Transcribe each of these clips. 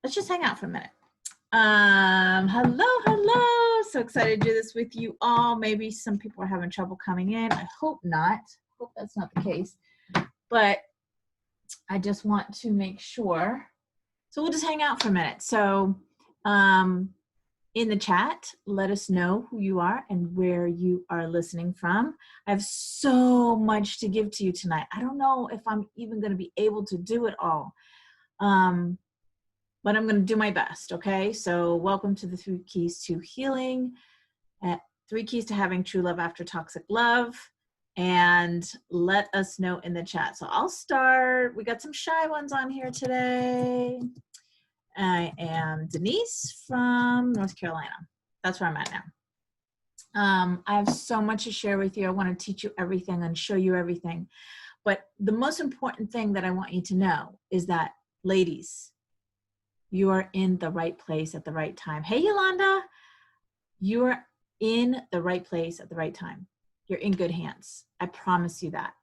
let's just hang out for a minute. Hello. So excited to do this with you all. Maybe some people are having trouble coming in. I hope not. Hope that's not the case. But I just want to make sure. So we'll just hang out for a minute. So in the chat, let us know who you are and where you are listening from. I have so much to give to you tonight. I don't know if I'm even going to be able to do it all. But I'm going to do my best, okay? So welcome to the 3 Keys to Healing, 3 Keys to Having True Love After Toxic Love, and let us know in the chat. So I'll start. We got some shy ones on here today. I am Denise from North Carolina. That's where I'm at now. I have so much to share with you. I want to teach you everything and show you everything. But the most important thing that I want you to know is that, ladies, you are in the right place at the right time. Hey, Yolanda, you are in the right place at the right time. You're in good hands. I promise you that.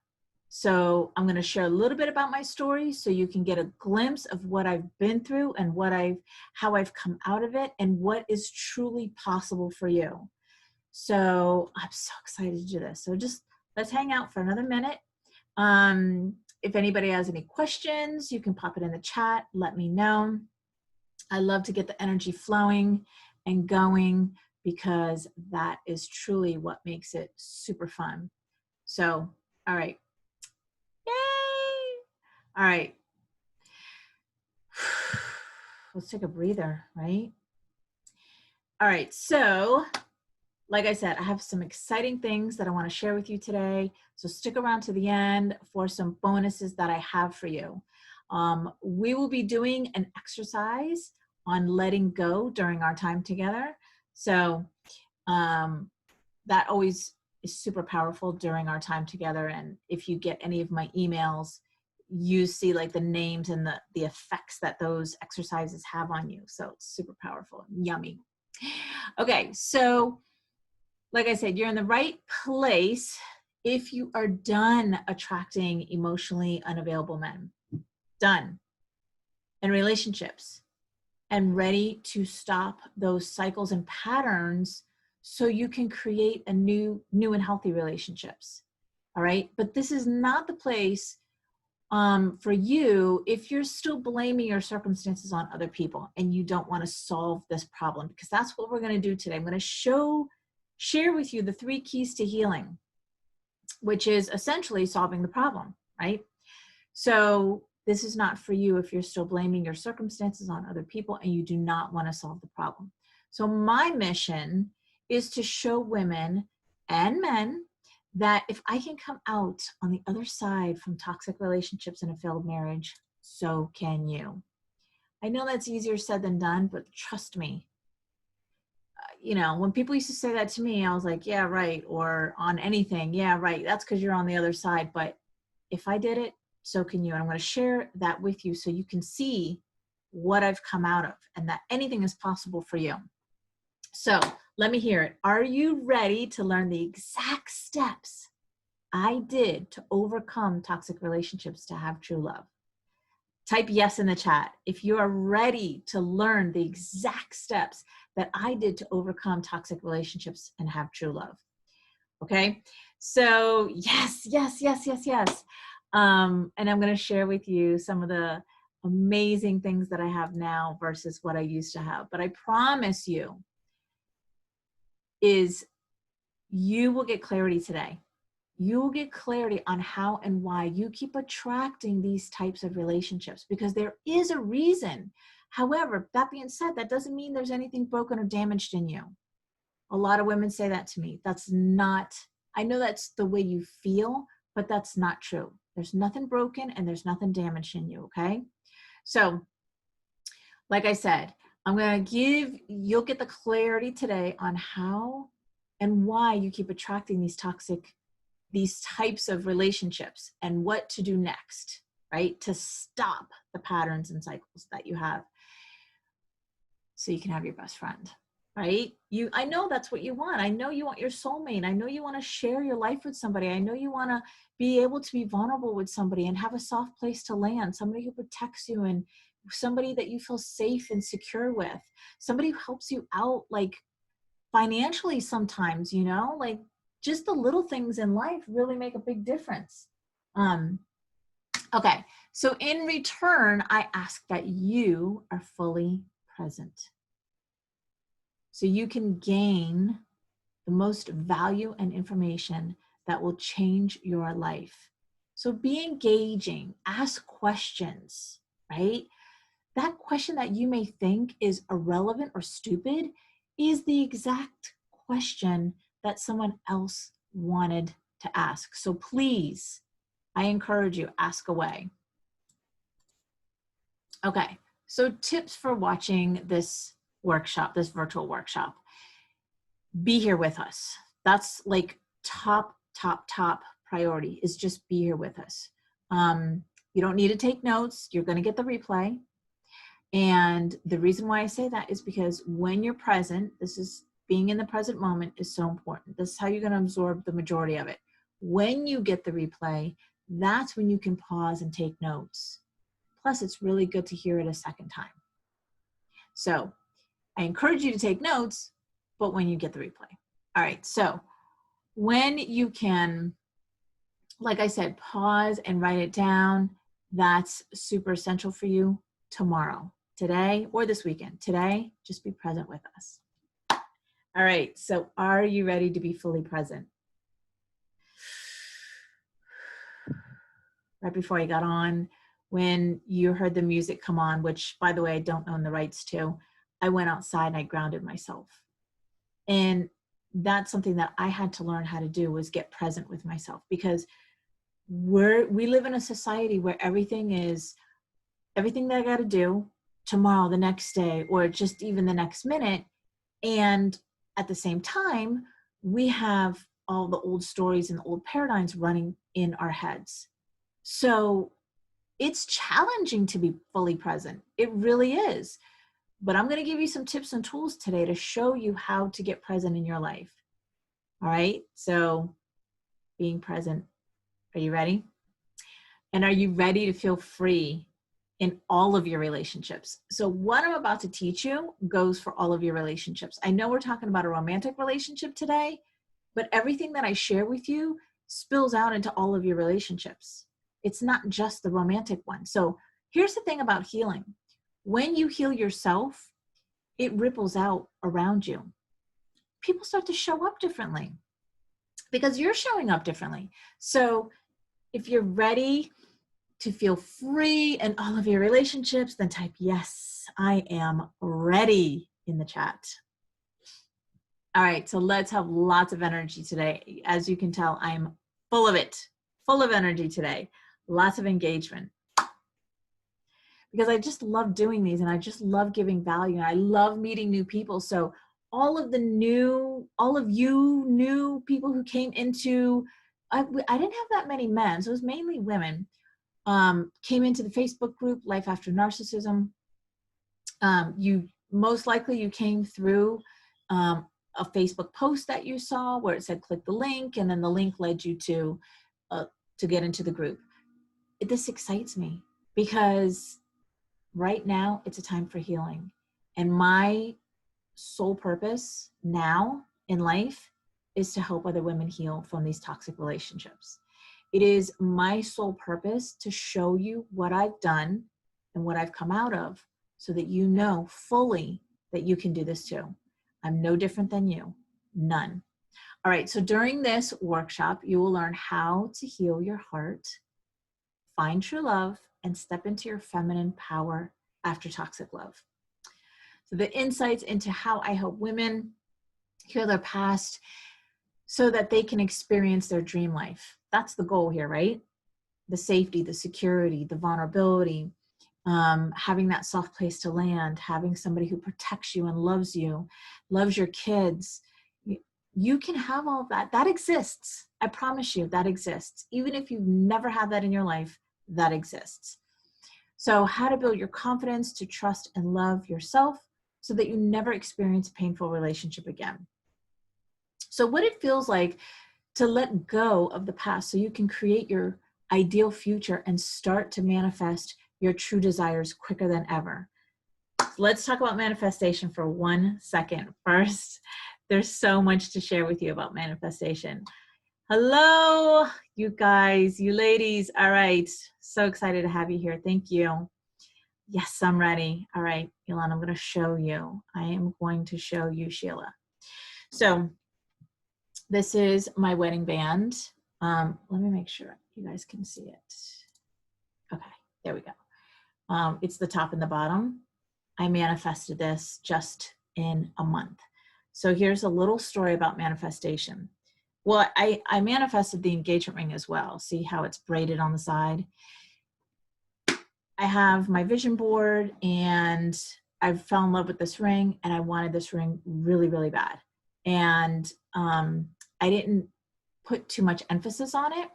So I'm going to share a little bit about my story so you can get a glimpse of what I've been through and how I've come out of it and what is truly possible for you. So I'm so excited to do this. So just let's hang out for another minute. If anybody has any questions, you can pop it in the chat. Let me know. I love to get the energy flowing and going because that is truly what makes it super fun. So, all right. Yay! All right. Let's take a breather, right? All right. So, like I said, I have some exciting things that I want to share with you today. So stick around to the end for some bonuses that I have for you. We will be doing an exercise on letting go during our time together. So that always is super powerful during our time together. And if you get any of my emails, you see like the names and the effects that those exercises have on you. So it's super powerful, yummy. Okay, so like I said, you're in the right place if you are done attracting emotionally unavailable men. Done. In relationships. And ready to stop those cycles and patterns so you can create a new and healthy relationships. All right. But this is not the place for you if you're still blaming your circumstances on other people and you don't want to solve this problem, because that's what we're going to do today. I'm going to share with you the 3 keys to healing, which is essentially solving the problem, right? So this is not for you if you're still blaming your circumstances on other people and you do not want to solve the problem. So my mission is to show women and men that if I can come out on the other side from toxic relationships and a failed marriage, so can you. I know that's easier said than done, but trust me, you know, when people used to say that to me, I was like, yeah, right. Or on anything, yeah, right. That's because you're on the other side. But if I did it, so can you. And I'm going to share that with you so you can see what I've come out of and that anything is possible for you. So let me hear it. Are you ready to learn the exact steps I did to overcome toxic relationships to have true love? Type yes in the chat if you are ready to learn the exact steps that I did to overcome toxic relationships and have true love. Okay, so yes. And I'm going to share with you some of the amazing things that I have now versus what I used to have. But I promise you is you will get clarity today. You will get clarity on how and why you keep attracting these types of relationships, because there is a reason. However, that being said, that doesn't mean there's anything broken or damaged in you. A lot of women say that to me. That's not, I know that's the way you feel, but that's not true. There's nothing broken and there's nothing damaged in you, okay? So, like I said, you'll get the clarity today on how and why you keep attracting these types of relationships and what to do next, right? To stop the patterns and cycles that you have so you can have your best friend. Right? I know that's what you want. I know you want your soulmate. I know you want to share your life with somebody. I know you want to be able to be vulnerable with somebody and have a soft place to land, somebody who protects you and somebody that you feel safe and secure with, somebody who helps you out, like financially sometimes, you know, like just the little things in life really make a big difference. Okay, so in return, I ask that you are fully present so you can gain the most value and information that will change your life. So be engaging, ask questions, right? That question that you may think is irrelevant or stupid is the exact question that someone else wanted to ask. So please, I encourage you, ask away. Okay, so tips for watching this workshop, this virtual workshop. Be here with us. That's like top priority, is just be here with us. You don't need to take notes. You're going to get the replay. And the reason why I say that is because when you're present, this is being in the present moment is so important. This is how you're going to absorb the majority of it. When you get the replay, that's when you can pause and take notes. Plus, it's really good to hear it a second time. So I encourage you to take notes, but when you get the replay. All right, so when you can, like I said, pause and write it down, that's super essential for you tomorrow, today, or this weekend. Today, just be present with us. All right, so are you ready to be fully present? Right before I got on, when you heard the music come on, which, by the way, I don't own the rights to, I went outside and I grounded myself. And that's something that I had to learn how to do, was get present with myself, because we live in a society where everything that I got to do tomorrow, the next day, or just even the next minute. And at the same time, we have all the old stories and the old paradigms running in our heads. So it's challenging to be fully present. It really is. But I'm going to give you some tips and tools today to show you how to get present in your life. All right. So being present. Are you ready? And are you ready to feel free in all of your relationships? So what I'm about to teach you goes for all of your relationships. I know we're talking about a romantic relationship today, but everything that I share with you spills out into all of your relationships. It's not just the romantic one. So here's the thing about healing. When you heal yourself, it ripples out around you. People start to show up differently because you're showing up differently. So if you're ready to feel free in all of your relationships, then type yes, I am ready in the chat. All right, so let's have lots of energy today. As you can tell, I'm full of it, full of energy today, lots of engagement. Because I just love doing these and I just love giving value. And I love meeting new people. So all of you new people who came into, I didn't have that many men, so it was mainly women, came into the Facebook group, Life After Narcissism. You most likely you came through a Facebook post that you saw where it said click the link, and then the link led you to get into the group. This excites me because right now it's a time for healing. And my sole purpose now in life is to help other women heal from these toxic relationships. It is my sole purpose to show you what I've done and what I've come out of so that you know fully that you can do this too. I'm no different than you, none. All right, so during this workshop, you will learn how to heal your heart, find true love, and step into your feminine power after toxic love. So the insights into how I help women heal their past so that they can experience their dream life. That's the goal here, right? The safety, the security, the vulnerability, having that soft place to land, having somebody who protects you and loves your kids. You can have all of that. That exists. I promise you that exists. Even if you've never had that in your life, that exists. So how to build your confidence to trust and love yourself so that you never experience a painful relationship again. So what it feels like to let go of the past so you can create your ideal future and start to manifest your true desires quicker than ever. Let's talk about manifestation for 1 second. First, there's so much to share with you about manifestation. Hello, you guys, you ladies. All right. So excited to have you here. Thank you. Yes, I'm ready. All right, Elon, I'm going to show you. I am going to show you, Sheila. So this is my wedding band. Let me make sure you guys can see it. Okay, there we go. It's the top and the bottom. I manifested this just in a month. So here's a little story about manifestation. Well, I manifested the engagement ring as well. See how it's braided on the side? I have my vision board and I fell in love with this ring and I wanted this ring really, really bad. And I didn't put too much emphasis on it,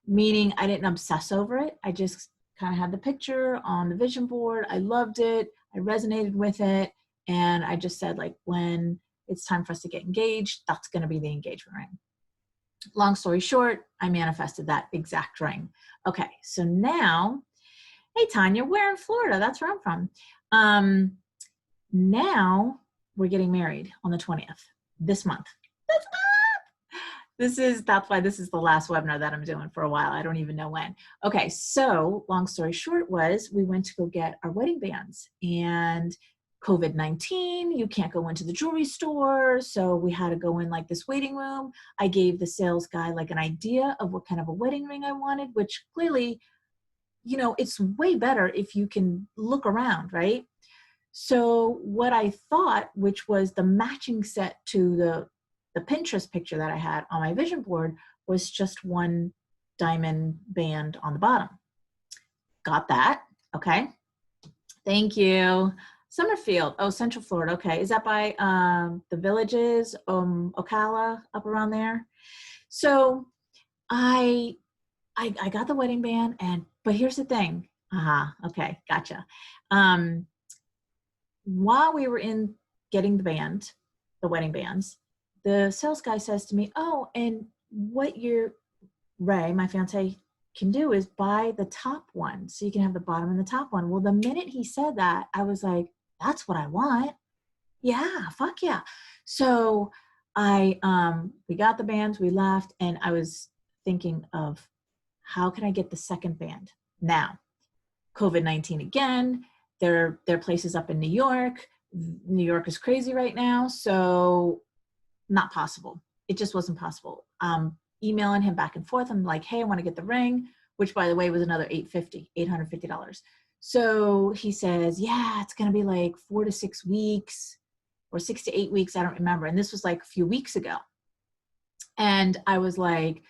meaning I didn't obsess over it. I just kind of had the picture on the vision board. I loved it. I resonated with it. And I just said, like, when it's time for us to get engaged, that's going to be the engagement ring. Long story short, I manifested that exact ring. Okay, so now, hey, Tanya, we're in Florida. That's where I'm from. Now we're getting married on the 20th this month. That's why this is the last webinar that I'm doing for a while. I don't even know when. Okay, so long story short was we went to go get our wedding bands and COVID-19, you can't go into the jewelry store. So we had to go in like this waiting room. I gave the sales guy like an idea of what kind of a wedding ring I wanted, which clearly, you know, it's way better if you can look around, right? So what I thought, which was the matching set to the Pinterest picture that I had on my vision board, was just one diamond band on the bottom. Got that. Okay. Thank you. Summerfield. Oh, Central Florida. Okay. Is that by the Villages, Ocala, up around there? So I got the wedding band, but here's the thing. Okay. Gotcha. While we were in getting the wedding bands, the sales guy says to me, oh, and what Ray, my fiance, can do is buy the top one so you can have the bottom and the top one. Well, the minute he said that, I was like, that's what I want. Yeah, fuck yeah. So we got the bands, we left, and I was thinking of how can I get the second band? Now, COVID-19 again, there are places up in New York. New York is crazy right now, so not possible. It just wasn't possible. Emailing him back and forth. I'm like, hey, I want to get the ring, which by the way was another $850. So he says, yeah, it's going to be like 4 to 6 weeks or 6 to 8 weeks. I don't remember. And this was like a few weeks ago. And I was like,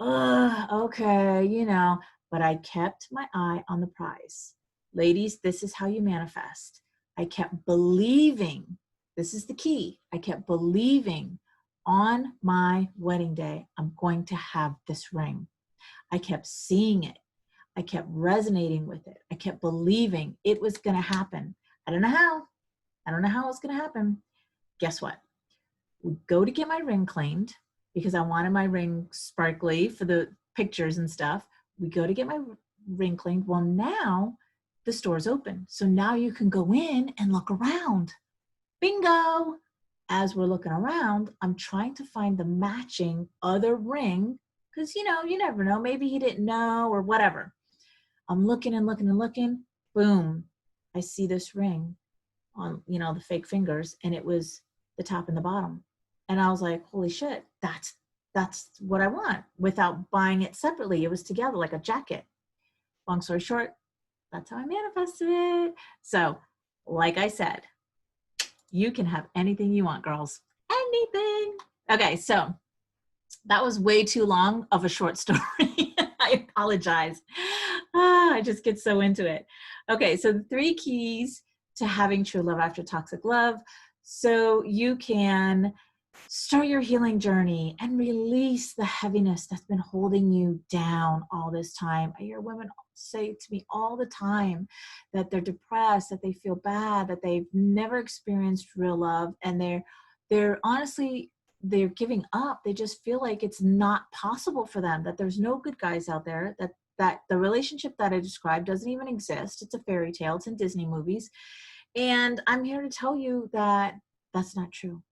okay, you know, but I kept my eye on the prize. Ladies, this is how you manifest. I kept believing. This is the key. I kept believing on my wedding day, I'm going to have this ring. I kept seeing it. I kept resonating with it. I kept believing it was going to happen. I don't know how. I don't know how it's going to happen. Guess what? We go to get my ring cleaned because I wanted my ring sparkly for the pictures and stuff. We go to get my ring cleaned. Well, now the store's open. So now you can go in and look around. Bingo! As we're looking around, I'm trying to find the matching other ring because, you know, you never know. Maybe he didn't know or whatever. I'm looking and looking and looking. Boom. I see this ring on, you know, the fake fingers, and it was the top and the bottom. And I was like, holy shit, that's what I want without buying it separately. It was together like a jacket. Long story short, that's how I manifested it. So, like I said, you can have anything you want, girls. Anything. Okay, so that was way too long of a short story. I apologize. I just get so into it. Okay, so the 3 keys to having true love after toxic love. So you can start your healing journey and release the heaviness that's been holding you down all this time. I hear women say to me all the time that they're depressed, that they feel bad, that they've never experienced real love, and they're honestly, they're giving up. They just feel like it's not possible for them, that there's no good guys out there, that that the relationship that I described doesn't even exist. It's a fairy tale. It's in Disney movies. And I'm here to tell you that that's not true.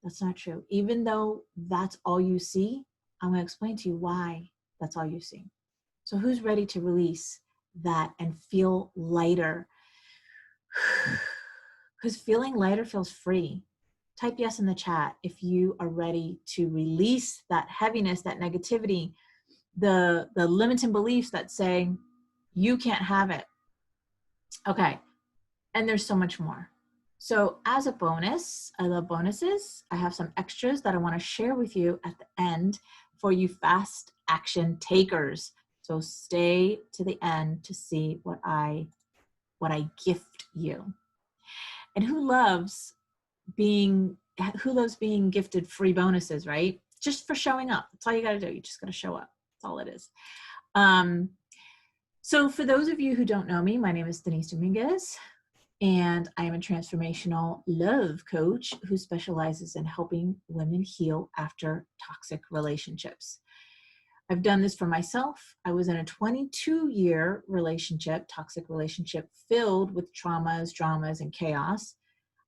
That's not true. Even though that's all you see, I'm going to explain to you why that's all you see. So who's ready to release that and feel lighter? Because feeling lighter feels free. Type yes in the chat if you are ready to release that heaviness, that negativity, the limiting beliefs that say you can't have it. Okay. And there's so much more. So as a bonus, I love bonuses. I have some extras that I want to share with you at the end for you fast action takers. So stay to the end to see what I gift you. And who loves being gifted free bonuses, right? Just for showing up. That's all you got to do. You just got to show up. That's all it is. So for those of you who don't know me, my name is Denise Dominguez, and I am a transformational love coach who specializes in helping women heal after toxic relationships. I've done this for myself. I was in a 22-year relationship, toxic relationship, filled with traumas, dramas, and chaos.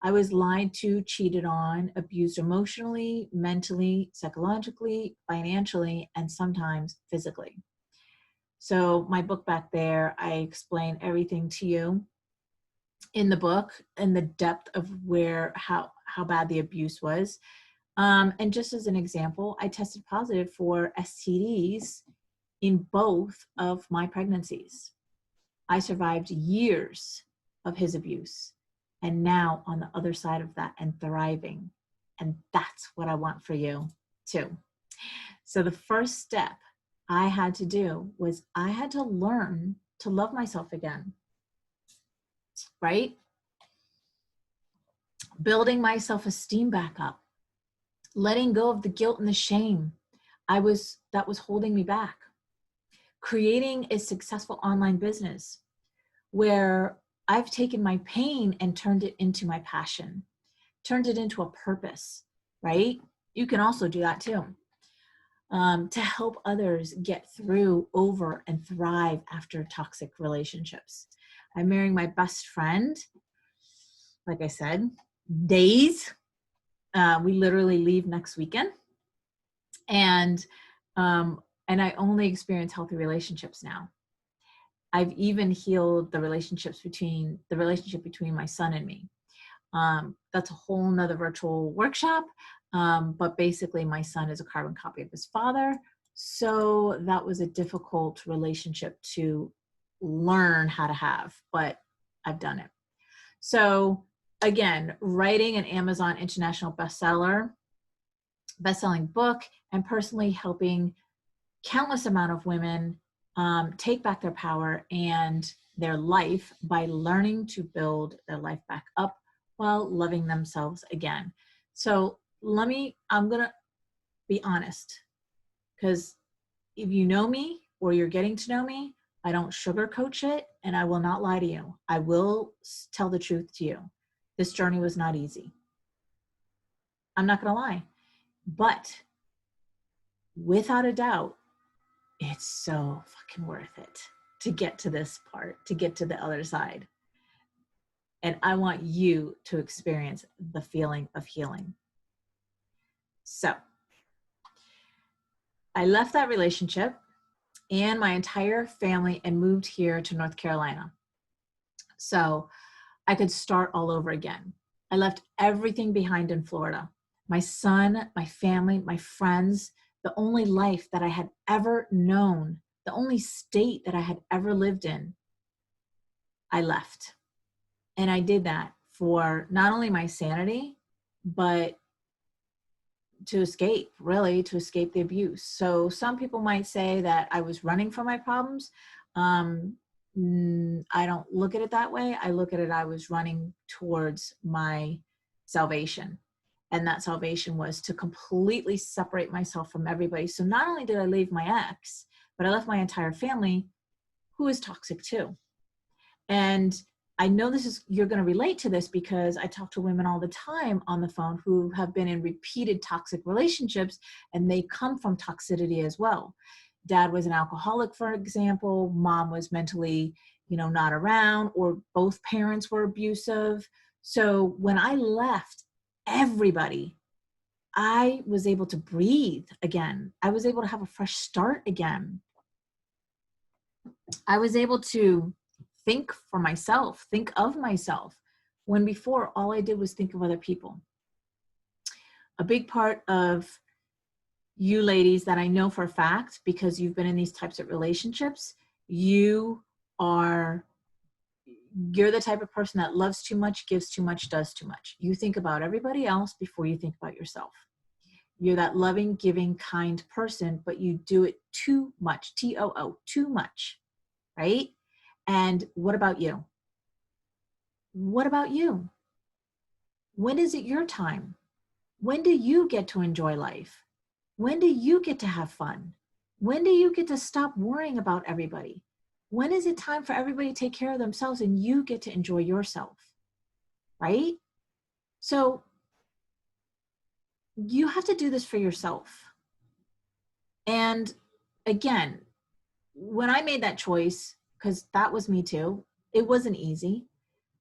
I was lied to, cheated on, abused emotionally, mentally, psychologically, financially, and sometimes physically. So my book back there, I explain everything to you in the book and the depth of how bad the abuse was. And just as an example, I tested positive for STDs in both of my pregnancies. I survived years of his abuse, and now on the other side of that and thriving. And that's what I want for you too. So the first step I had to do was I had to learn to love myself again, right? Building my self-esteem back up, letting go of the guilt and the shame that was holding me back, creating a successful online business where I've taken my pain and turned it into my passion, turned it into a purpose, right? You can also do that too. To help others get through, over, and thrive after toxic relationships. I'm marrying my best friend, like I said, days. We literally leave next weekend. And I only experience healthy relationships now. I've even healed the relationship between my son and me. That's a whole nother virtual workshop. But basically my son is a carbon copy of his father. So that was a difficult relationship to learn how to have, but I've done it. So again, writing an Amazon international bestselling book, and personally helping countless amount of women take back their power and their life by learning to build their life back up while loving themselves again. So I'm going to be honest, because if you know me or you're getting to know me, I don't sugarcoat it, and I will not lie to you. I will tell the truth to you. This journey was not easy. I'm not going to lie, but without a doubt, it's so fucking worth it to get to this part, to get to the other side. And I want you to experience the feeling of healing. So I left that relationship and my entire family and moved here to North Carolina, so I could start all over again. I left everything behind in Florida. My son, my family, my friends, the only life that I had ever known, the only state that I had ever lived in, I left. And I did that for not only my sanity, but to escape the abuse. So some people might say that I was running from my problems. I don't look at it that way. I look at it, I was running towards my salvation. And that salvation was to completely separate myself from everybody. So not only did I leave my ex, but I left my entire family, who is toxic too. And I know you're going to relate to this because I talk to women all the time on the phone who have been in repeated toxic relationships, and they come from toxicity as well. dad was an alcoholic, for example, mom was mentally, not around, or both parents were abusive. So when I left everybody, I was able to breathe again. I was able to have a fresh start again. I was able to think for myself, think of myself, when before all I did was think of other people. A big part of you ladies that I know for a fact, because you've been in these types of relationships, you're the type of person that loves too much, gives too much, does too much. You think about everybody else before you think about yourself. You're that loving, giving, kind person, but you do it too much, T-O-O, too much, right? And what about you? What about you? When is it your time? When do you get to enjoy life? When do you get to have fun? When do you get to stop worrying about everybody? When is it time for everybody to take care of themselves and you get to enjoy yourself, right? So you have to do this for yourself. And again, when I made that choice, because that was me too, it wasn't easy,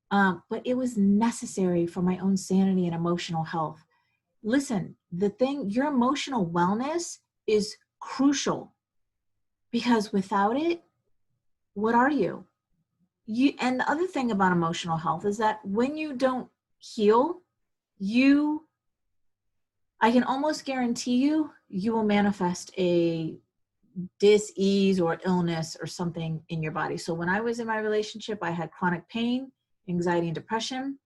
but it was necessary for my own sanity and emotional health. Listen, your emotional wellness is crucial, because without it, what are you? And the other thing about emotional health is that when you don't heal, I can almost guarantee you will manifest a dis-ease or illness or something in your body. So when I was in my relationship, I had chronic pain, anxiety and depression,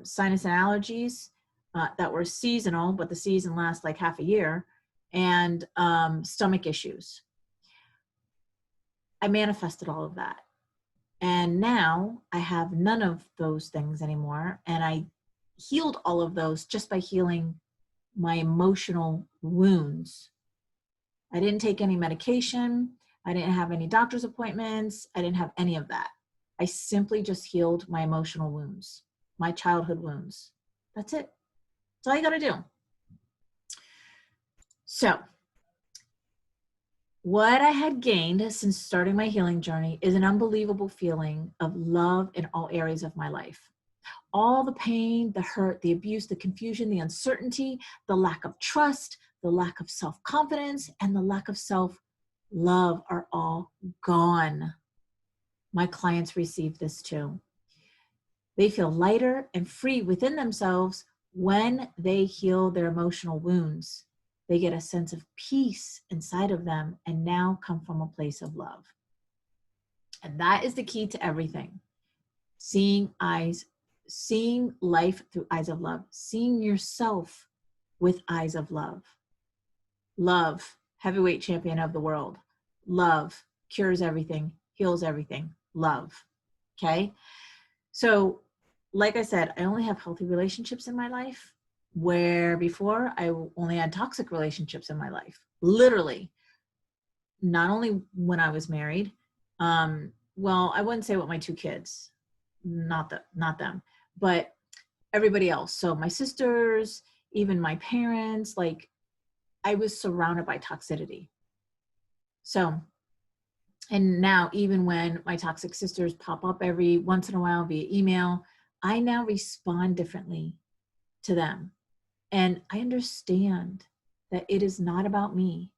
sinus and allergies that were seasonal, but the season lasts like half a year, and stomach issues. I manifested all of that. And now I have none of those things anymore. And I healed all of those just by healing my emotional wounds. I didn't take any medication. I didn't have any doctor's appointments. I didn't have any of that. I simply just healed my emotional wounds, my childhood wounds. That's it. That's all you got to do. So what I had gained since starting my healing journey is an unbelievable feeling of love in all areas of my life. All the pain, the hurt, the abuse, the confusion, the uncertainty, the lack of trust, the lack of self-confidence, and the lack of self-love are all gone. My clients receive this too. They feel lighter and free within themselves when they heal their emotional wounds. They get a sense of peace inside of them and now come from a place of love. And that is the key to everything. Seeing life through eyes of love, seeing yourself with eyes of love. Love, heavyweight champion of the world. Love cures everything, heals everything. Love. Okay? So, like I said, I only have healthy relationships in my life, where before I only had toxic relationships in my life. Literally. Not only when I was married, well, I wouldn't say with my two kids, not them, but everybody else. So my sisters, even my parents, like I was surrounded by toxicity. So, and now even when my toxic sisters pop up every once in a while via email, I now respond differently to them. And I understand that it is not about me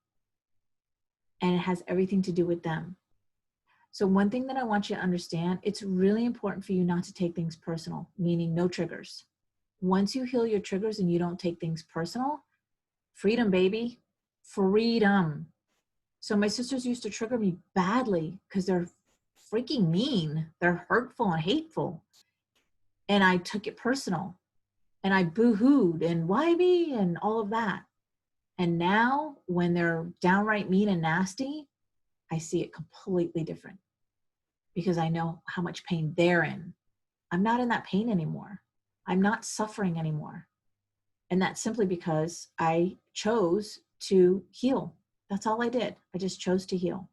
and it has everything to do with them. So one thing that I want you to understand, it's really important for you not to take things personal, meaning no triggers. Once you heal your triggers and you don't take things personal, freedom, baby, freedom. So my sisters used to trigger me badly because they're freaking mean. They're hurtful and hateful. And I took it personal and I boo-hooed and why me and all of that. And now when they're downright mean and nasty, I see it completely different because I know how much pain they're in. I'm not in that pain anymore. I'm not suffering anymore. And that's simply because I chose to heal. That's all I did. I just chose to heal.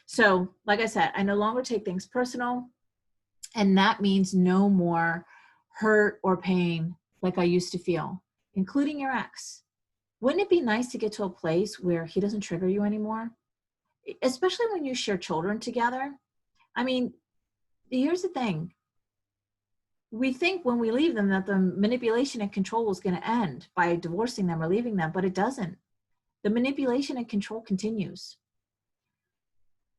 So, like I said, I no longer take things personal. And that means no more hurt or pain like I used to feel, including your ex. Wouldn't it be nice to get to a place where he doesn't trigger you anymore? Especially when you share children together. I mean, here's the thing. We think when we leave them that the manipulation and control is going to end by divorcing them or leaving them, but it doesn't. The manipulation and control continues.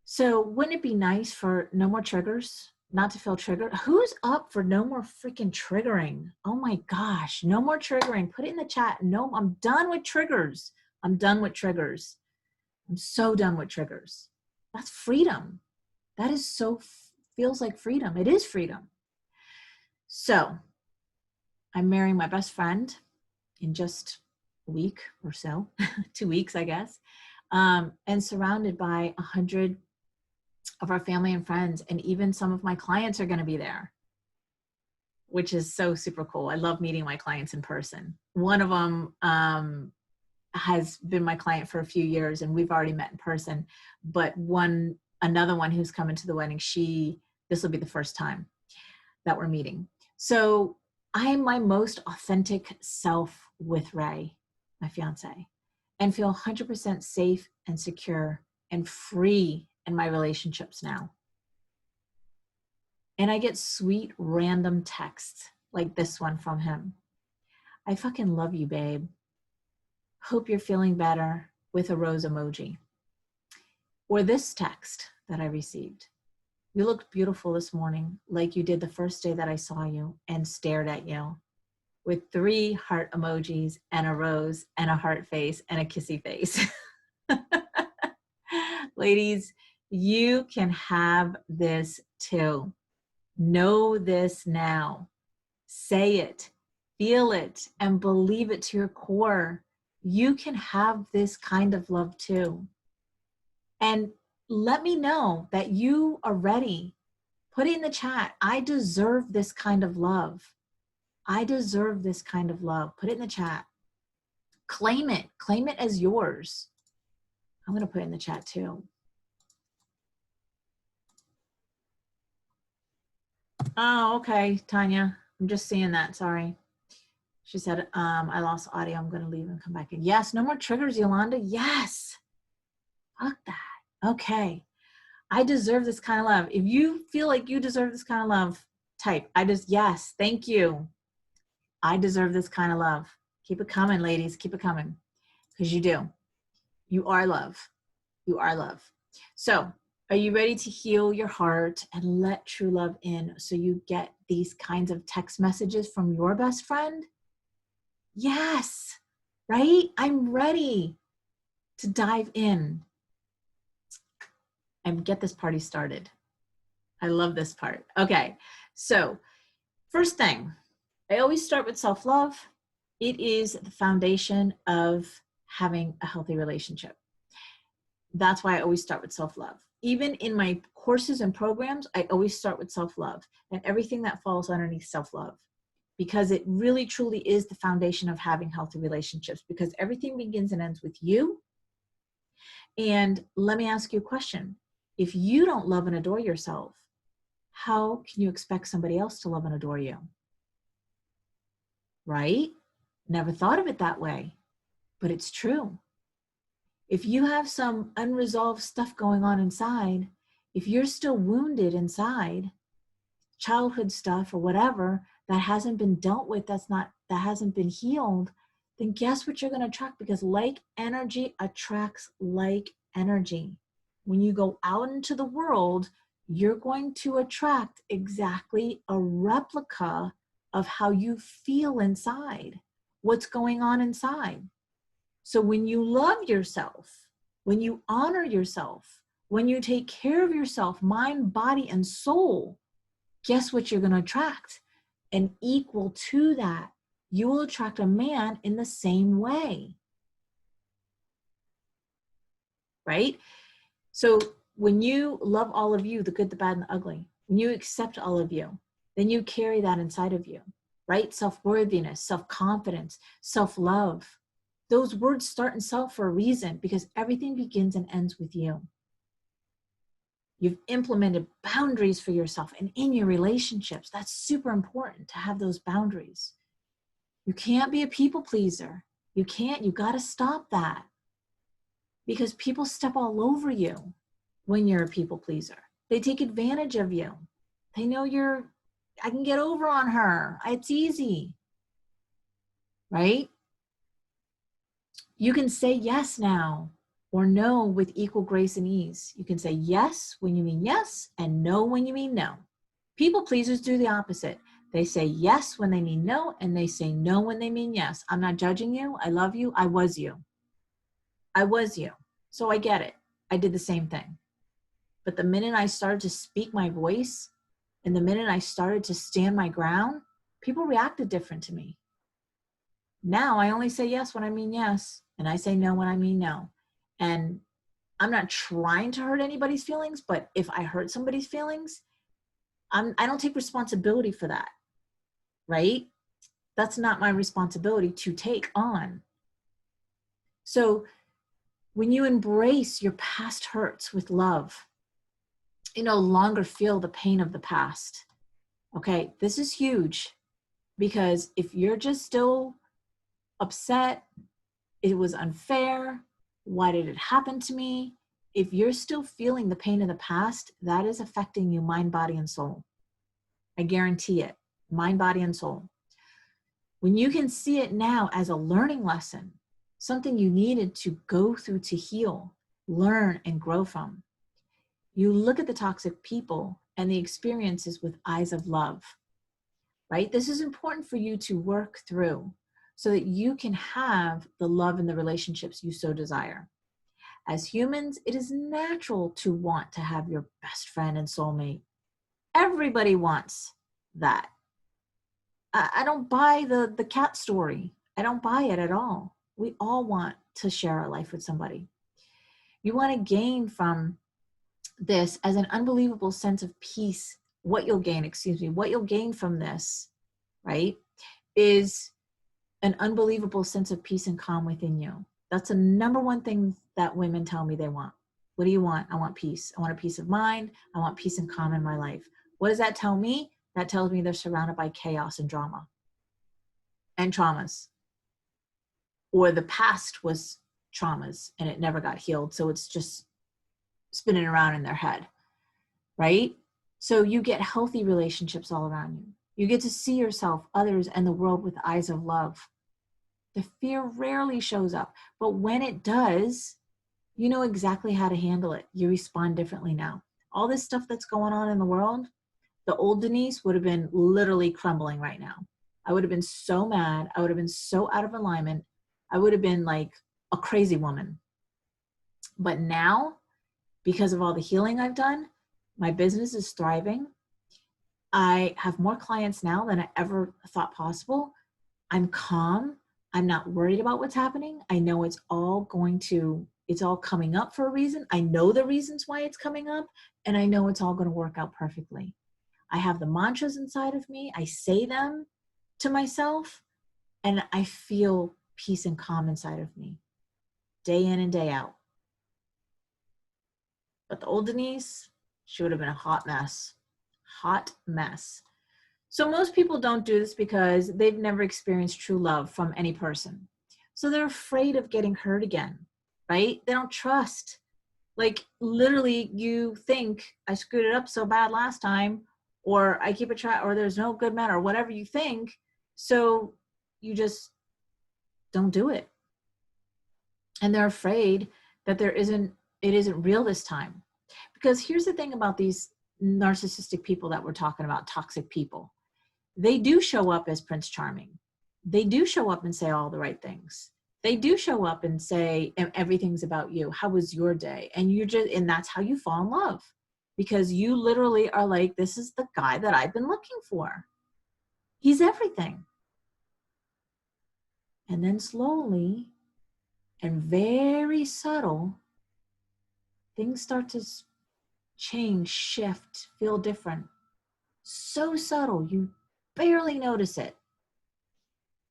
So wouldn't it be nice for no more triggers, not to feel triggered? Who's up for no more freaking triggering? Oh my gosh, no more triggering. Put it in the chat. No, I'm done with triggers. I'm done with triggers. I'm so done with triggers. That's freedom. That is so, feels like freedom. It is freedom. So I'm marrying my best friend in just a week or so, 2 weeks, I guess, and surrounded by 100 of our family and friends, and even some of my clients are going to be there, which is so super cool. I love meeting my clients in person. One of them has been my client for a few years, and we've already met in person. But another one who's coming to the wedding, this will be the first time that we're meeting. So I'm my most authentic self with Ray, my fiance, and feel 100% safe and secure and free in my relationships now. And I get sweet random texts like this one from him. I fucking love you, babe. Hope you're feeling better, with a rose emoji. Or this text that I received. You looked beautiful this morning, like you did the first day that I saw you and stared at you, with 3 heart emojis and a rose and a heart face and a kissy face. Ladies, you can have this too. Know this now. Say it, feel it, and believe it to your core. You can have this kind of love too. And let me know that you are ready. Put it in the chat. I deserve this kind of love. I deserve this kind of love. Put it in the chat. Claim it. Claim it as yours. I'm going to put it in the chat too. Oh, okay, Tanya. I'm just seeing that. Sorry. She said, I lost audio. I'm going to leave and come back in. Yes, no more triggers, Yolanda. Yes. Fuck that. Okay. I deserve this kind of love. If you feel like you deserve this kind of love, type. Yes, thank you. I deserve this kind of love. Keep it coming, ladies. Keep it coming. Because you do. You are love. You are love. So, are you ready to heal your heart and let true love in so you get these kinds of text messages from your best friend? Yes, right? I'm ready to dive in and get this party started. I love this part. Okay, so first thing, I always start with self-love. It is the foundation of having a healthy relationship. That's why I always start with self-love. Even in my courses and programs, I always start with self-love and everything that falls underneath self-love, because it really truly is the foundation of having healthy relationships, because everything begins and ends with you. And let me ask you a question. If you don't love and adore yourself, how can you expect somebody else to love and adore you? Right? Never thought of it that way, but it's true. If you have some unresolved stuff going on inside, if you're still wounded inside, childhood stuff or whatever that hasn't been dealt with, that hasn't been healed, then guess what you're going to attract? Because like energy attracts like energy. When you go out into the world, you're going to attract exactly a replica of how you feel inside, what's going on inside. So when you love yourself, when you honor yourself, when you take care of yourself, mind, body, and soul, guess what you're going to attract? And equal to that, you will attract a man in the same way. Right? So when you love all of you, the good, the bad, and the ugly, when you accept all of you, then you carry that inside of you, right? Self-worthiness, self-confidence, self-love. Those words start in self for a reason, because everything begins and ends with you. You've implemented boundaries for yourself and in your relationships. That's super important to have those boundaries. You can't be a people pleaser. You can't. You got to stop that, because people step all over you when you're a people pleaser. They take advantage of you. They know I can get over on her. It's easy, right? You can say yes now or no with equal grace and ease. You can say yes when you mean yes and no when you mean no. People pleasers do the opposite. They say yes when they mean no, and they say no when they mean yes. I'm not judging you. I love you. I was you. I was you. So I get it. I did the same thing. But the minute I started to speak my voice and the minute I started to stand my ground, people reacted different to me. Now I only say yes when I mean yes, and I say no when I mean no. And I'm not trying to hurt anybody's feelings, but if I hurt somebody's feelings, I don't take responsibility for that, right? That's not my responsibility to take on. So when you embrace your past hurts with love, you no longer feel the pain of the past. Okay, this is huge, because if you're just still upset, it was unfair, why did it happen to me? If you're still feeling the pain of the past, that is affecting you mind, body, and soul. I guarantee it. Mind, body, and soul. When you can see it now as a learning lesson, something you needed to go through to heal, learn, and grow from, you look at the toxic people and the experiences with eyes of love, right? This is important for you to work through so that you can have the love and the relationships you so desire. As humans, it is natural to want to have your best friend and soulmate. Everybody wants that. I don't buy the cat story. I don't buy it at all. We all want to share our life with somebody. You want to gain from this as an unbelievable sense of peace. What you'll gain from this, right, is an unbelievable sense of peace and calm within you. That's the number one thing that women tell me they want. What do you want? I want peace. I want a peace of mind. I want peace and calm in my life. What does that tell me? That tells me they're surrounded by chaos and drama and traumas. Or the past was traumas and it never got healed. So it's just spinning around in their head, right? So you get healthy relationships all around you. You get to see yourself, others, and the world with eyes of love. The fear rarely shows up, but when it does, you know exactly how to handle it. You respond differently now. All this stuff that's going on in the world, the old Denise would have been literally crumbling right now. I would have been so mad. I would have been so out of alignment. I would have been like a crazy woman. But now, because of all the healing I've done, my business is thriving. I have more clients now than I ever thought possible. I'm calm. I'm not worried about what's happening. I know it's all coming up for a reason. I know the reasons why it's coming up, and I know it's all going to work out perfectly. I have the mantras inside of me. I say them to myself, and I feel peace and calm inside of me, day in and day out. But the old Denise, she would have been a hot mess. Hot mess. So most people don't do this because they've never experienced true love from any person. So they're afraid of getting hurt again, right? They don't trust. Like literally you think I screwed it up so bad last time, or I keep a track, or there's no good man, or whatever you think. So you just don't do it. And they're afraid that it isn't real this time. Because here's the thing about these narcissistic people that we're talking about, toxic people. They do show up as Prince Charming. They do show up and say all the right things. They do show up and say everything's about you. How was your day? And that's how you fall in love, because you literally are like, this is the guy that I've been looking for. He's everything. And then slowly and very subtle, things start to change, shift, feel different. So subtle, you barely notice it.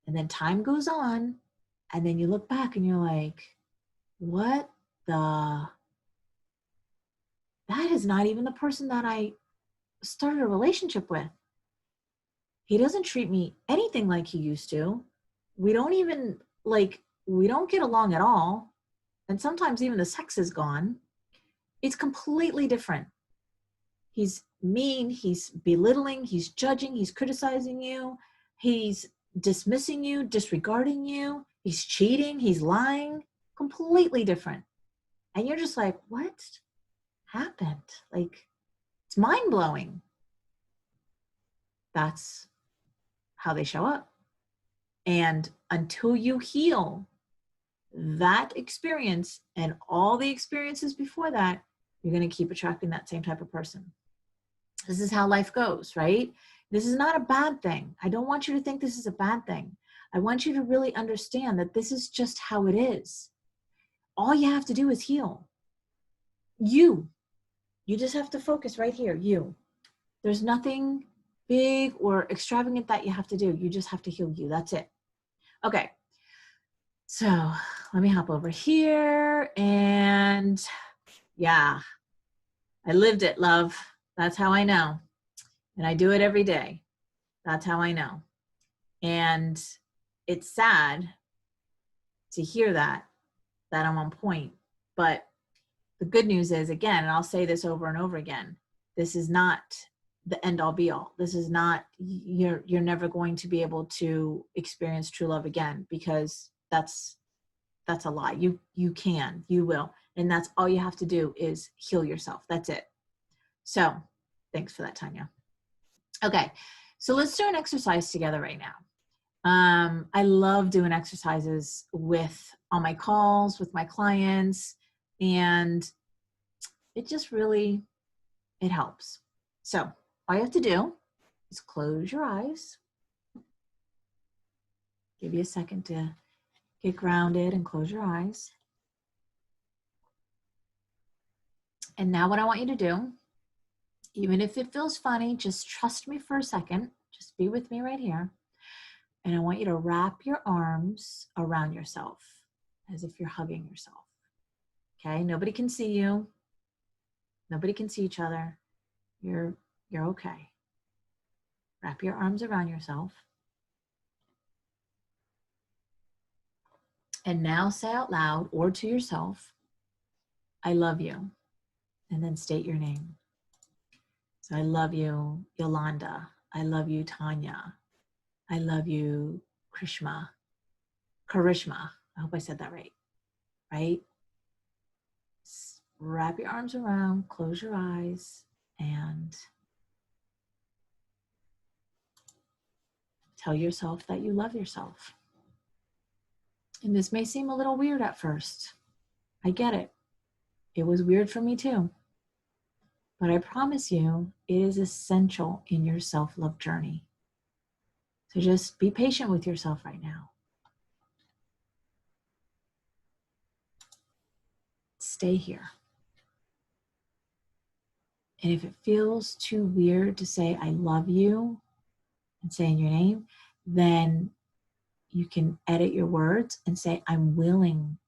And then time goes on, and then you look back and you're like, that is not even the person that I started a relationship with. He doesn't treat me anything like he used to. We don't even we don't get along at all, and sometimes even the sex is gone, it's completely different. He's mean, he's belittling, he's judging, he's criticizing you, he's dismissing you, disregarding you, he's cheating, he's lying, completely different. And you're just like, what happened? Like, it's mind-blowing. That's how they show up. And until you heal that experience and all the experiences before that, you're going to keep attracting that same type of person. This is how life goes, right? This is not a bad thing. I don't want you to think this is a bad thing. I want you to really understand that this is just how it is. All you have to do is heal. You just have to focus right here, you. There's nothing big or extravagant that you have to do. You just have to heal you. That's it. Okay. So let me hop over here. And yeah, I lived it, love. That's how I know. And I do it every day. That's how I know. And it's sad to hear that I'm on point. But the good news is, again, and I'll say this over and over again, this is not the end all be all. This is not, you're never going to be able to experience true love again, because that's a lie. You can, you will. And that's all you have to do is heal yourself. That's it. So thanks for that, Tanya. Okay. So let's do an exercise together right now. I love doing exercises on my calls with my clients, and it just really, it helps. So all you have to do is close your eyes. Give you a second to get grounded and close your eyes. And now what I want you to do, even if it feels funny, just trust me for a second. Just be with me right here. And I want you to wrap your arms around yourself as if you're hugging yourself. Okay? Nobody can see you. Nobody can see each other. You're okay. Wrap your arms around yourself. And now say out loud or to yourself, I love you. And then state your name. So I love you, Yolanda. I love you, Tanya. I love you, Karishma. I hope I said that right. Right? Wrap your arms around, close your eyes, and tell yourself that you love yourself. And this may seem a little weird at first. I get it. It was weird for me too. But I promise you, it is essential in your self-love journey. So just be patient with yourself right now. Stay here. And if it feels too weird to say, I love you, and saying your name, then you can edit your words and say, I'm willing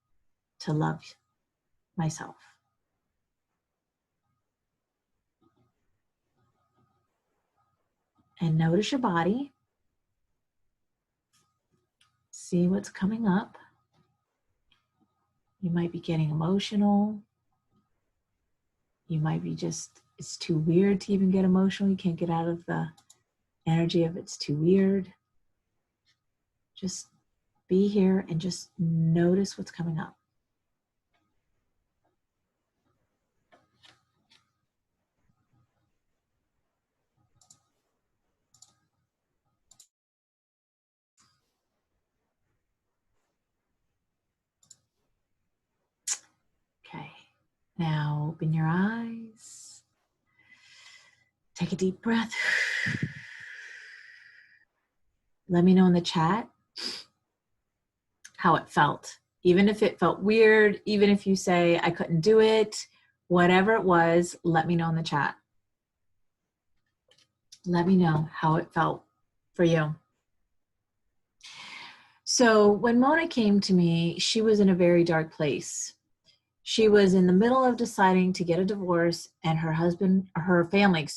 to love myself. And notice your body. See what's coming up. You might be getting emotional. You might be just, it's too weird to even get emotional. You can't get out of the energy of it's too weird. Just be here and just notice what's coming up. Okay, now open your eyes. Take a deep breath. Let me know in the chat how it felt. Even if it felt weird, even if you say, I couldn't do it, whatever it was, let me know in the chat. Let me know how it felt for you. So when Mona came to me, she was in a very dark place. She was in the middle of deciding to get a divorce, and her family,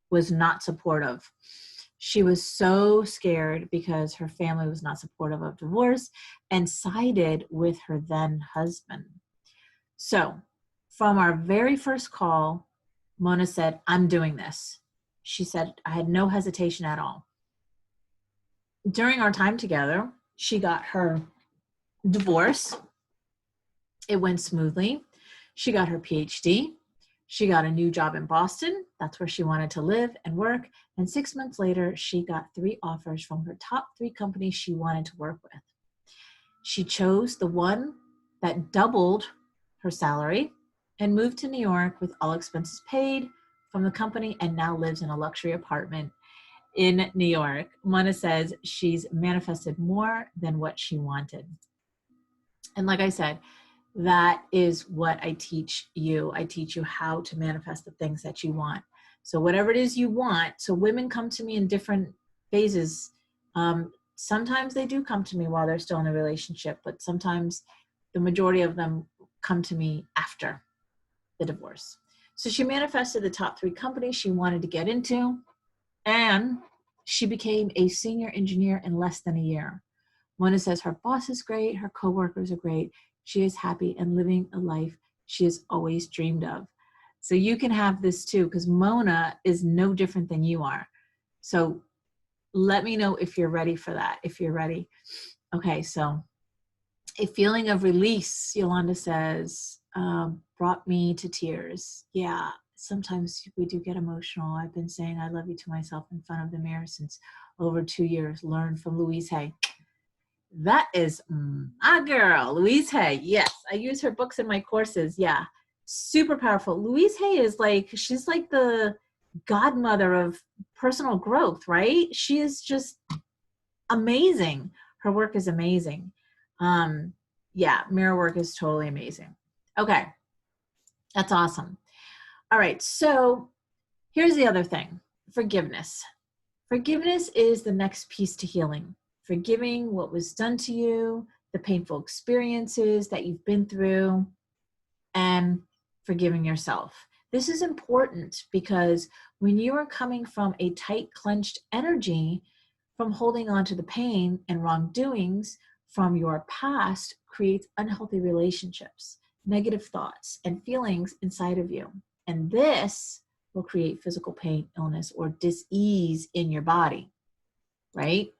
was not supportive. She was so scared because her family was not supportive of divorce and sided with her then husband. So from our very first call, Mona said, I'm doing this. She said, I had no hesitation at all. During our time together, she got her divorce. It went smoothly. She got her PhD. She got a new job in Boston. That's where she wanted to live and work. And 6 months later, she got 3 offers from her top 3 companies she wanted to work with. She chose the one that doubled her salary and moved to New York with all expenses paid from the company, and now lives in a luxury apartment in New York. Mona says she's manifested more than what she wanted. And like I said, that is what I teach you. I teach you how to manifest the things that you want. So whatever it is you want, so women come to me in different phases. Sometimes they do come to me while they're still in a relationship, but sometimes the majority of them come to me after the divorce. So she manifested the top 3 companies she wanted to get into, and she became a senior engineer in less than a year. Mona says her boss is great, her coworkers are great, she is happy and living a life she has always dreamed of. So you can have this too, because Mona is no different than you are. So let me know if you're ready for that, if you're ready. Okay, so a feeling of release, Yolanda says, brought me to tears. Yeah, sometimes we do get emotional. I've been saying I love you to myself in front of the mirror since over 2 years. Learned from Louise Hay. That is my girl, Louise Hay. Yes, I use her books in my courses. Yeah, super powerful. Louise Hay is like, she's like the godmother of personal growth, right? She is just amazing. Her work is amazing. Yeah, mirror work is totally amazing. Okay, that's awesome. All right, so here's the other thing, forgiveness. Forgiveness is the next piece to healing. Forgiving what was done to you, the painful experiences that you've been through, and forgiving yourself. This is important because when you are coming from a tight, clenched energy, from holding on to the pain and wrongdoings from your past, creates unhealthy relationships, negative thoughts, and feelings inside of you. And this will create physical pain, illness, or dis-ease in your body, right?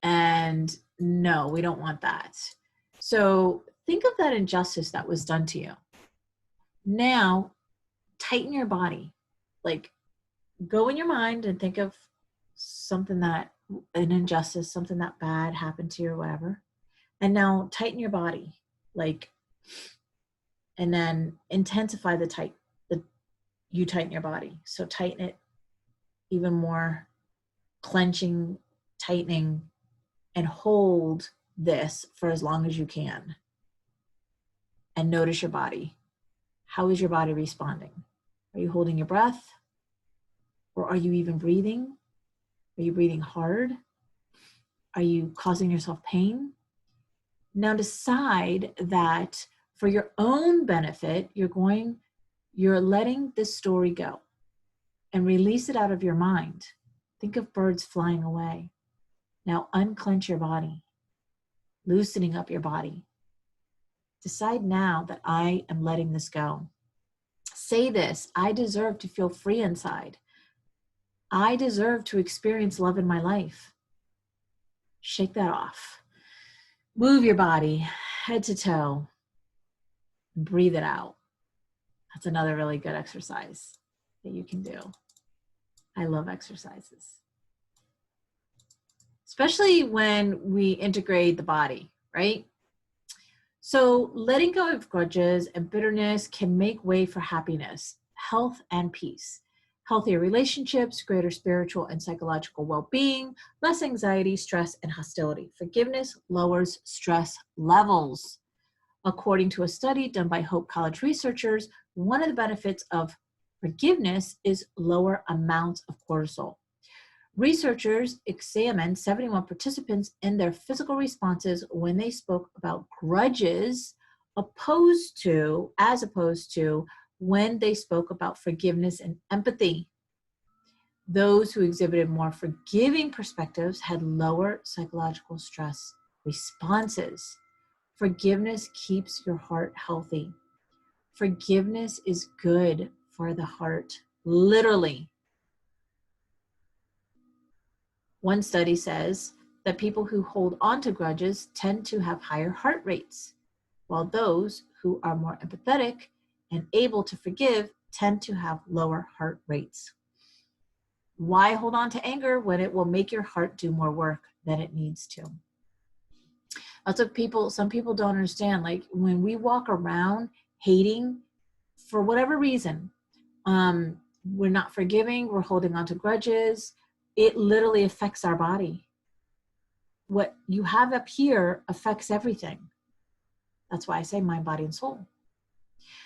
And no, we don't want that. So think of that injustice that was done to you. Now, tighten your body. Like, go in your mind and think of something that, an injustice, something that bad happened to you or whatever. And now tighten your body. Like, and then intensify you tighten your body. So tighten it even more, clenching, tightening, and hold this for as long as you can. And notice your body. How is your body responding? Are you holding your breath? Or are you even breathing? Are you breathing hard? Are you causing yourself pain? Now decide that for your own benefit, you're letting this story go and release it out of your mind. Think of birds flying away. Now unclench your body, loosening up your body. Decide now that I am letting this go. Say this, I deserve to feel free inside. I deserve to experience love in my life. Shake that off. Move your body, head to toe. Breathe it out. That's another really good exercise that you can do. I love exercises, especially when we integrate the body, right? So letting go of grudges and bitterness can make way for happiness, health, and peace. Healthier relationships, greater spiritual and psychological well-being, less anxiety, stress, and hostility. Forgiveness lowers stress levels. According to a study done by Hope College researchers, one of the benefits of forgiveness is lower amounts of cortisol. Researchers examined 71 participants in their physical responses when they spoke about grudges, as opposed to when they spoke about forgiveness and empathy. Those who exhibited more forgiving perspectives had lower psychological stress responses. Forgiveness keeps your heart healthy. Forgiveness is good for the heart, literally. One study says that people who hold on to grudges tend to have higher heart rates, while those who are more empathetic and able to forgive tend to have lower heart rates. Why hold on to anger when it will make your heart do more work than it needs to? That's what some people don't understand. Like when we walk around hating for whatever reason, we're not forgiving, we're holding on to grudges, it literally affects our body. What you have up here affects everything. That's why I say mind, body, and soul.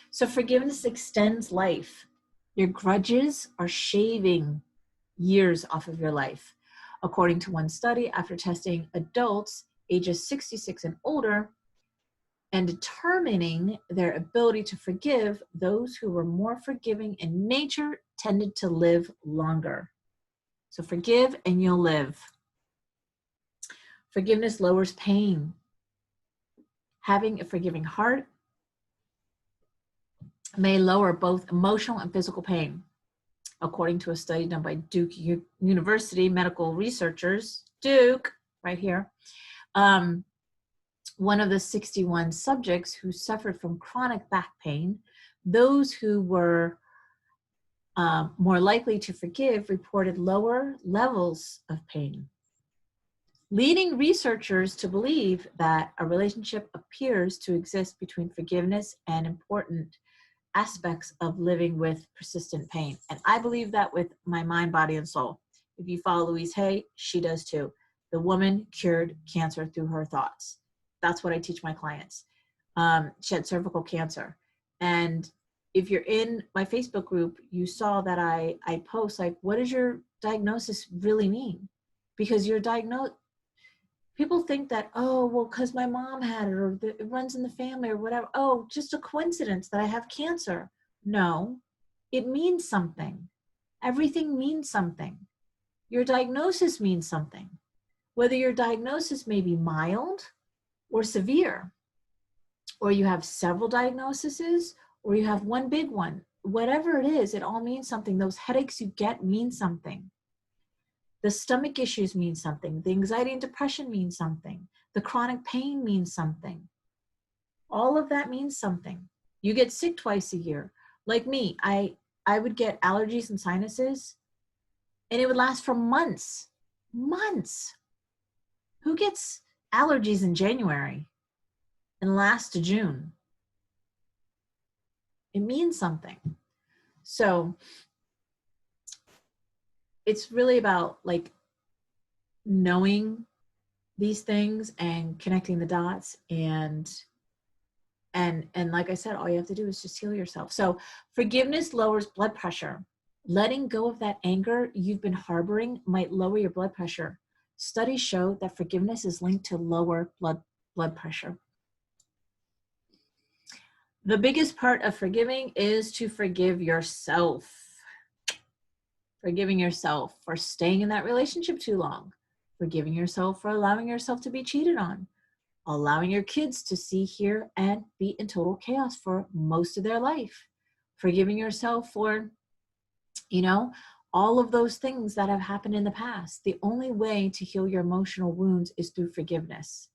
So forgiveness extends life. Your grudges are shaving years off of your life. According to one study, after testing adults ages 66 and older and determining their ability to forgive, those who were more forgiving in nature tended to live longer. So forgive and you'll live. Forgiveness lowers pain. Having a forgiving heart may lower both emotional and physical pain. According to a study done by Duke University medical researchers, Duke, right here, one of the 61 subjects who suffered from chronic back pain, those who were more likely to forgive reported lower levels of pain, leading researchers to believe that a relationship appears to exist between forgiveness and important aspects of living with persistent pain. And I believe that with my mind, body, and soul. If you follow Louise Hay, she does too. The woman cured cancer through her thoughts. That's what I teach my clients. She had cervical cancer. And if you're in my Facebook group, you saw that I post like, what does your diagnosis really mean? Because you're diagnosed. People think that, oh, well, because my mom had it or it runs in the family or whatever. Oh, just a coincidence that I have cancer. No, it means something. Everything means something. Your diagnosis means something. Whether your diagnosis may be mild or severe, or you have several diagnoses, or you have one big one, whatever it is, it all means something. Those headaches you get mean something. The stomach issues mean something. The anxiety and depression means something. The chronic pain means something. All of that means something. You get sick twice a year. Like me, I would get allergies and sinuses, and it would last for months. Months. Who gets allergies in January and lasts to June? It means something. So it's really about like knowing these things and connecting the dots, and like I said, all you have to do is just heal yourself. So forgiveness lowers blood pressure. Letting go of that anger you've been harboring might lower your blood pressure. Studies show that forgiveness is linked to lower blood pressure. The biggest part of forgiving is to forgive yourself. Forgiving yourself for staying in that relationship too long. Forgiving yourself for allowing yourself to be cheated on. Allowing your kids to see, hear, and be in total chaos for most of their life. Forgiving yourself for, all of those things that have happened in the past. The only way to heal your emotional wounds is through forgiveness.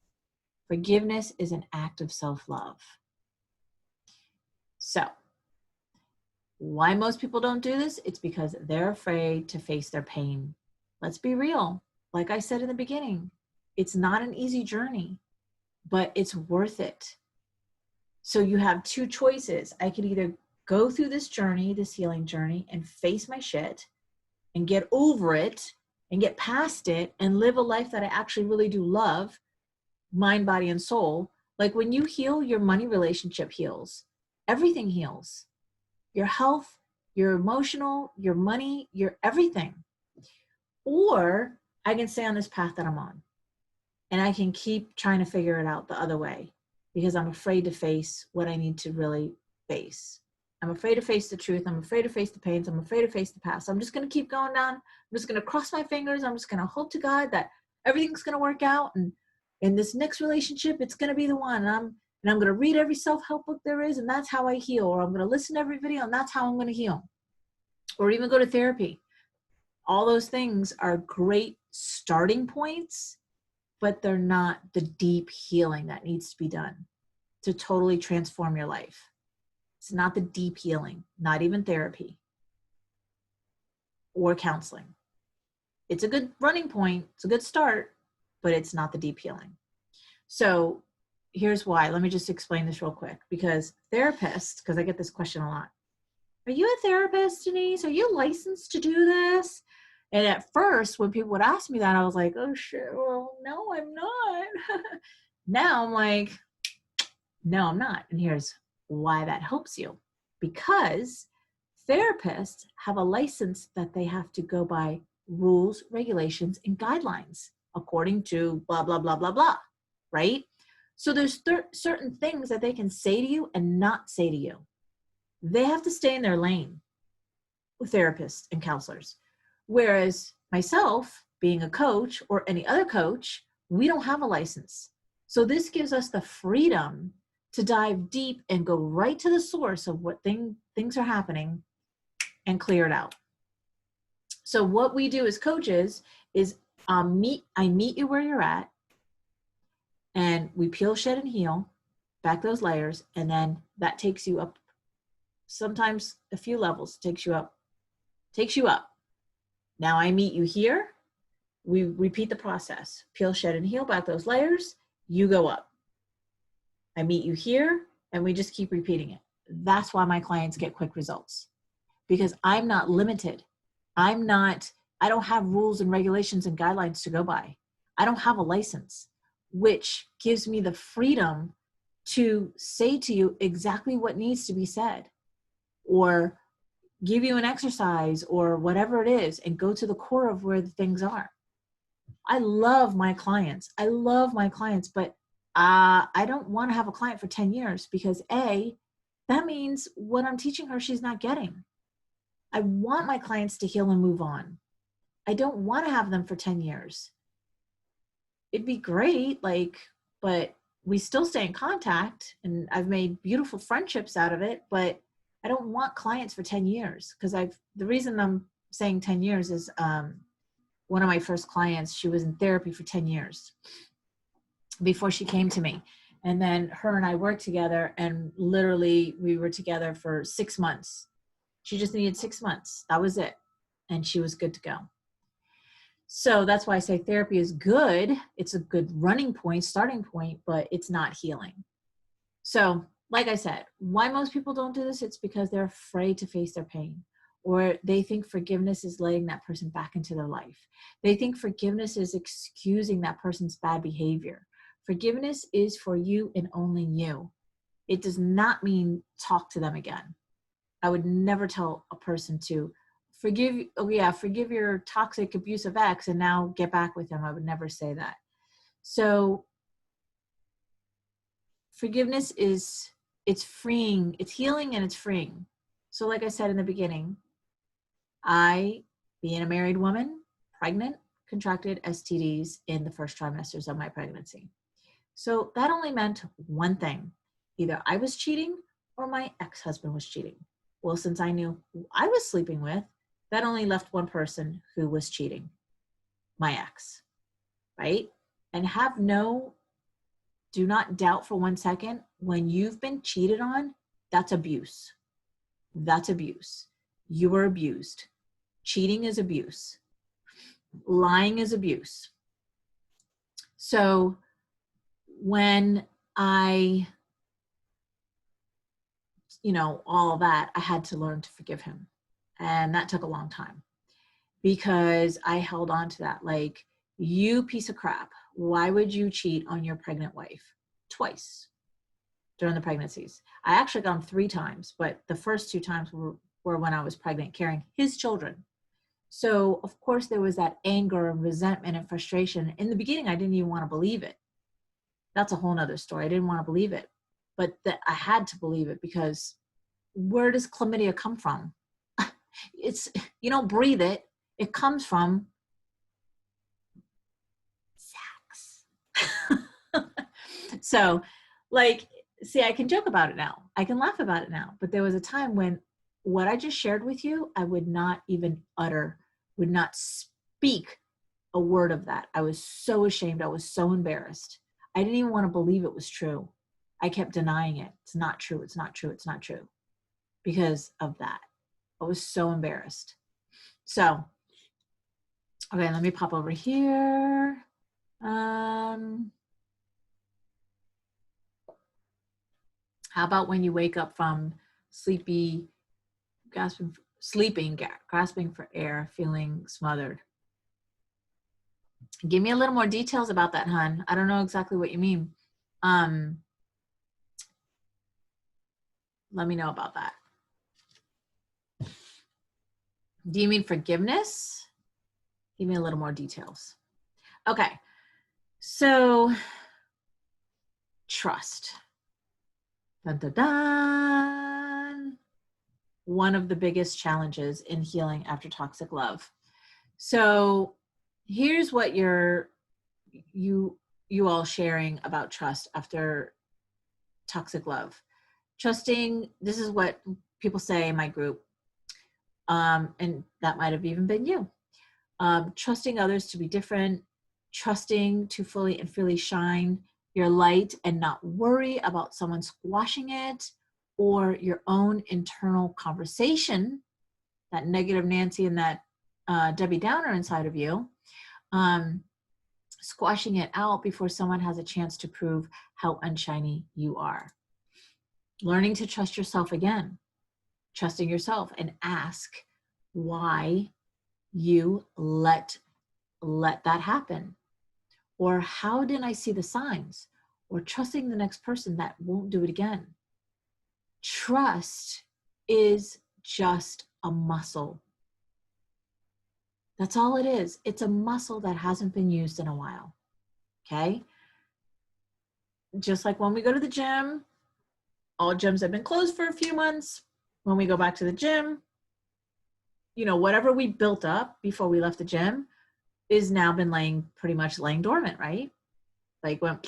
Forgiveness is an act of self-love. So, why most people don't do this? It's because they're afraid to face their pain. Let's be real. Like I said in the beginning, it's not an easy journey, but it's worth it. So you have two choices. I could either go through this journey, this healing journey, and face my shit and get over it and get past it and live a life that I actually really do love, mind, body, and soul. Like when you heal, your money relationship heals. Everything heals. Your health, your emotional, your money, your everything. Or I can stay on this path that I'm on and I can keep trying to figure it out the other way because I'm afraid to face what I need to really face. I'm afraid to face the truth. I'm afraid to face the pains. I'm afraid to face the past. So I'm just going to keep going down. I'm just going to cross my fingers. I'm just going to hope to God that everything's going to work out. And in this next relationship, it's going to be the one. And I'm going to read every self-help book there is, and that's how I heal. Or I'm going to listen to every video, and that's how I'm going to heal. Or even go to therapy. All those things are great starting points, but they're not the deep healing that needs to be done to totally transform your life. It's not the deep healing, not even therapy or counseling. It's a good running point. It's a good start, but it's not the deep healing. So here's why. Let me just explain this real quick, because therapists, because I get this question a lot. Are you a therapist, Denise? Are you licensed to do this? And at first, when people would ask me that, I was like, oh shit, well, no, I'm not. Now I'm like, no, I'm not. And here's why that helps you. Because therapists have a license that they have to go by rules, regulations, and guidelines according to blah, blah, blah, blah, blah, right? So there's certain things that they can say to you and not say to you. They have to stay in their lane with therapists and counselors. Whereas myself, being a coach or any other coach, we don't have a license. So this gives us the freedom to dive deep and go right to the source of what things are happening and clear it out. So what we do as coaches is I meet you where you're at, and we peel, shed, and heal, back those layers, and then that takes you up, sometimes a few levels, takes you up. Now I meet you here, we repeat the process, peel, shed, and heal, back those layers, you go up. I meet you here, and we just keep repeating it. That's why my clients get quick results, because I'm not limited. I don't have rules and regulations and guidelines to go by. I don't have a license, which gives me the freedom to say to you exactly what needs to be said, or give you an exercise or whatever it is, and go to the core of where the things are. I love my clients, but I don't want to have a client for 10 years because that means what I'm teaching her, she's not getting. I want my clients to heal and move on. I don't want to have them for 10 years. It'd be great, but we still stay in contact, and I've made beautiful friendships out of it, but I don't want clients for 10 years because the reason I'm saying 10 years is one of my first clients, she was in therapy for 10 years before she came to me. And then her and I worked together, and literally we were together for 6 months. She just needed 6 months. That was it. And she was good to go. So that's why I say therapy is good. It's a good running point, starting point, but it's not healing. So like I said, why most people don't do this, it's because they're afraid to face their pain, or they think forgiveness is letting that person back into their life. They think forgiveness is excusing that person's bad behavior. Forgiveness is for you and only you. It does not mean talk to them again. I would never tell a person to forgive your toxic, abusive ex and now get back with him. I would never say that. So forgiveness it's freeing, it's healing, and it's freeing. So like I said in the beginning, I, being a married woman, pregnant, contracted STDs in the first trimesters of my pregnancy. So that only meant one thing. Either I was cheating or my ex-husband was cheating. Well, since I knew who I was sleeping with, that only left one person who was cheating, my ex, right? And do not doubt for 1 second, when you've been cheated on, that's abuse. That's abuse. You were abused. Cheating is abuse. Lying is abuse. So when all of that, I had to learn to forgive him. And that took a long time because I held on to that. Like, you piece of crap. Why would you cheat on your pregnant wife? Twice during the pregnancies. I actually got him 3 times, but the first 2 times were when I was pregnant, carrying his children. So of course there was that anger and resentment and frustration. In the beginning, I didn't even want to believe it. That's a whole nother story. I didn't want to believe it, but I had to believe it because where does chlamydia come from? It's, you don't breathe it. It comes from sex. So, like, see, I can joke about it now. I can laugh about it now. But there was a time when what I just shared with you, I would not even utter, would not speak a word of that. I was so ashamed. I was so embarrassed. I didn't even want to believe it was true. I kept denying it. It's not true. It's not true. It's not true. Because of that. I was so embarrassed. So, okay, let me pop over here. How about when you wake up from gasping for air, feeling smothered? Give me a little more details about that, hon. I don't know exactly what you mean. Let me know about that. Do you mean forgiveness? Give me a little more details. Okay, so trust. Dun, dun, dun. One of the biggest challenges in healing after toxic love. So here's what you all sharing about trust after toxic love. Trusting, this is what people say in my group, and that might have even been you. Trusting others to be different, trusting to fully and freely shine your light and not worry about someone squashing it, or your own internal conversation, that negative Nancy and that Debbie Downer inside of you, squashing it out before someone has a chance to prove how unshiny you are. Learning to trust yourself again, trusting yourself, and ask why you let that happen. Or how didn't I see the signs? Or trusting the next person that won't do it again. Trust is just a muscle. That's all it is. It's a muscle that hasn't been used in a while. Okay? Just like when we go to the gym, all gyms have been closed for a few months. When we go back to the gym, you know, whatever we built up before we left the gym is now been pretty much laying dormant, right? Like when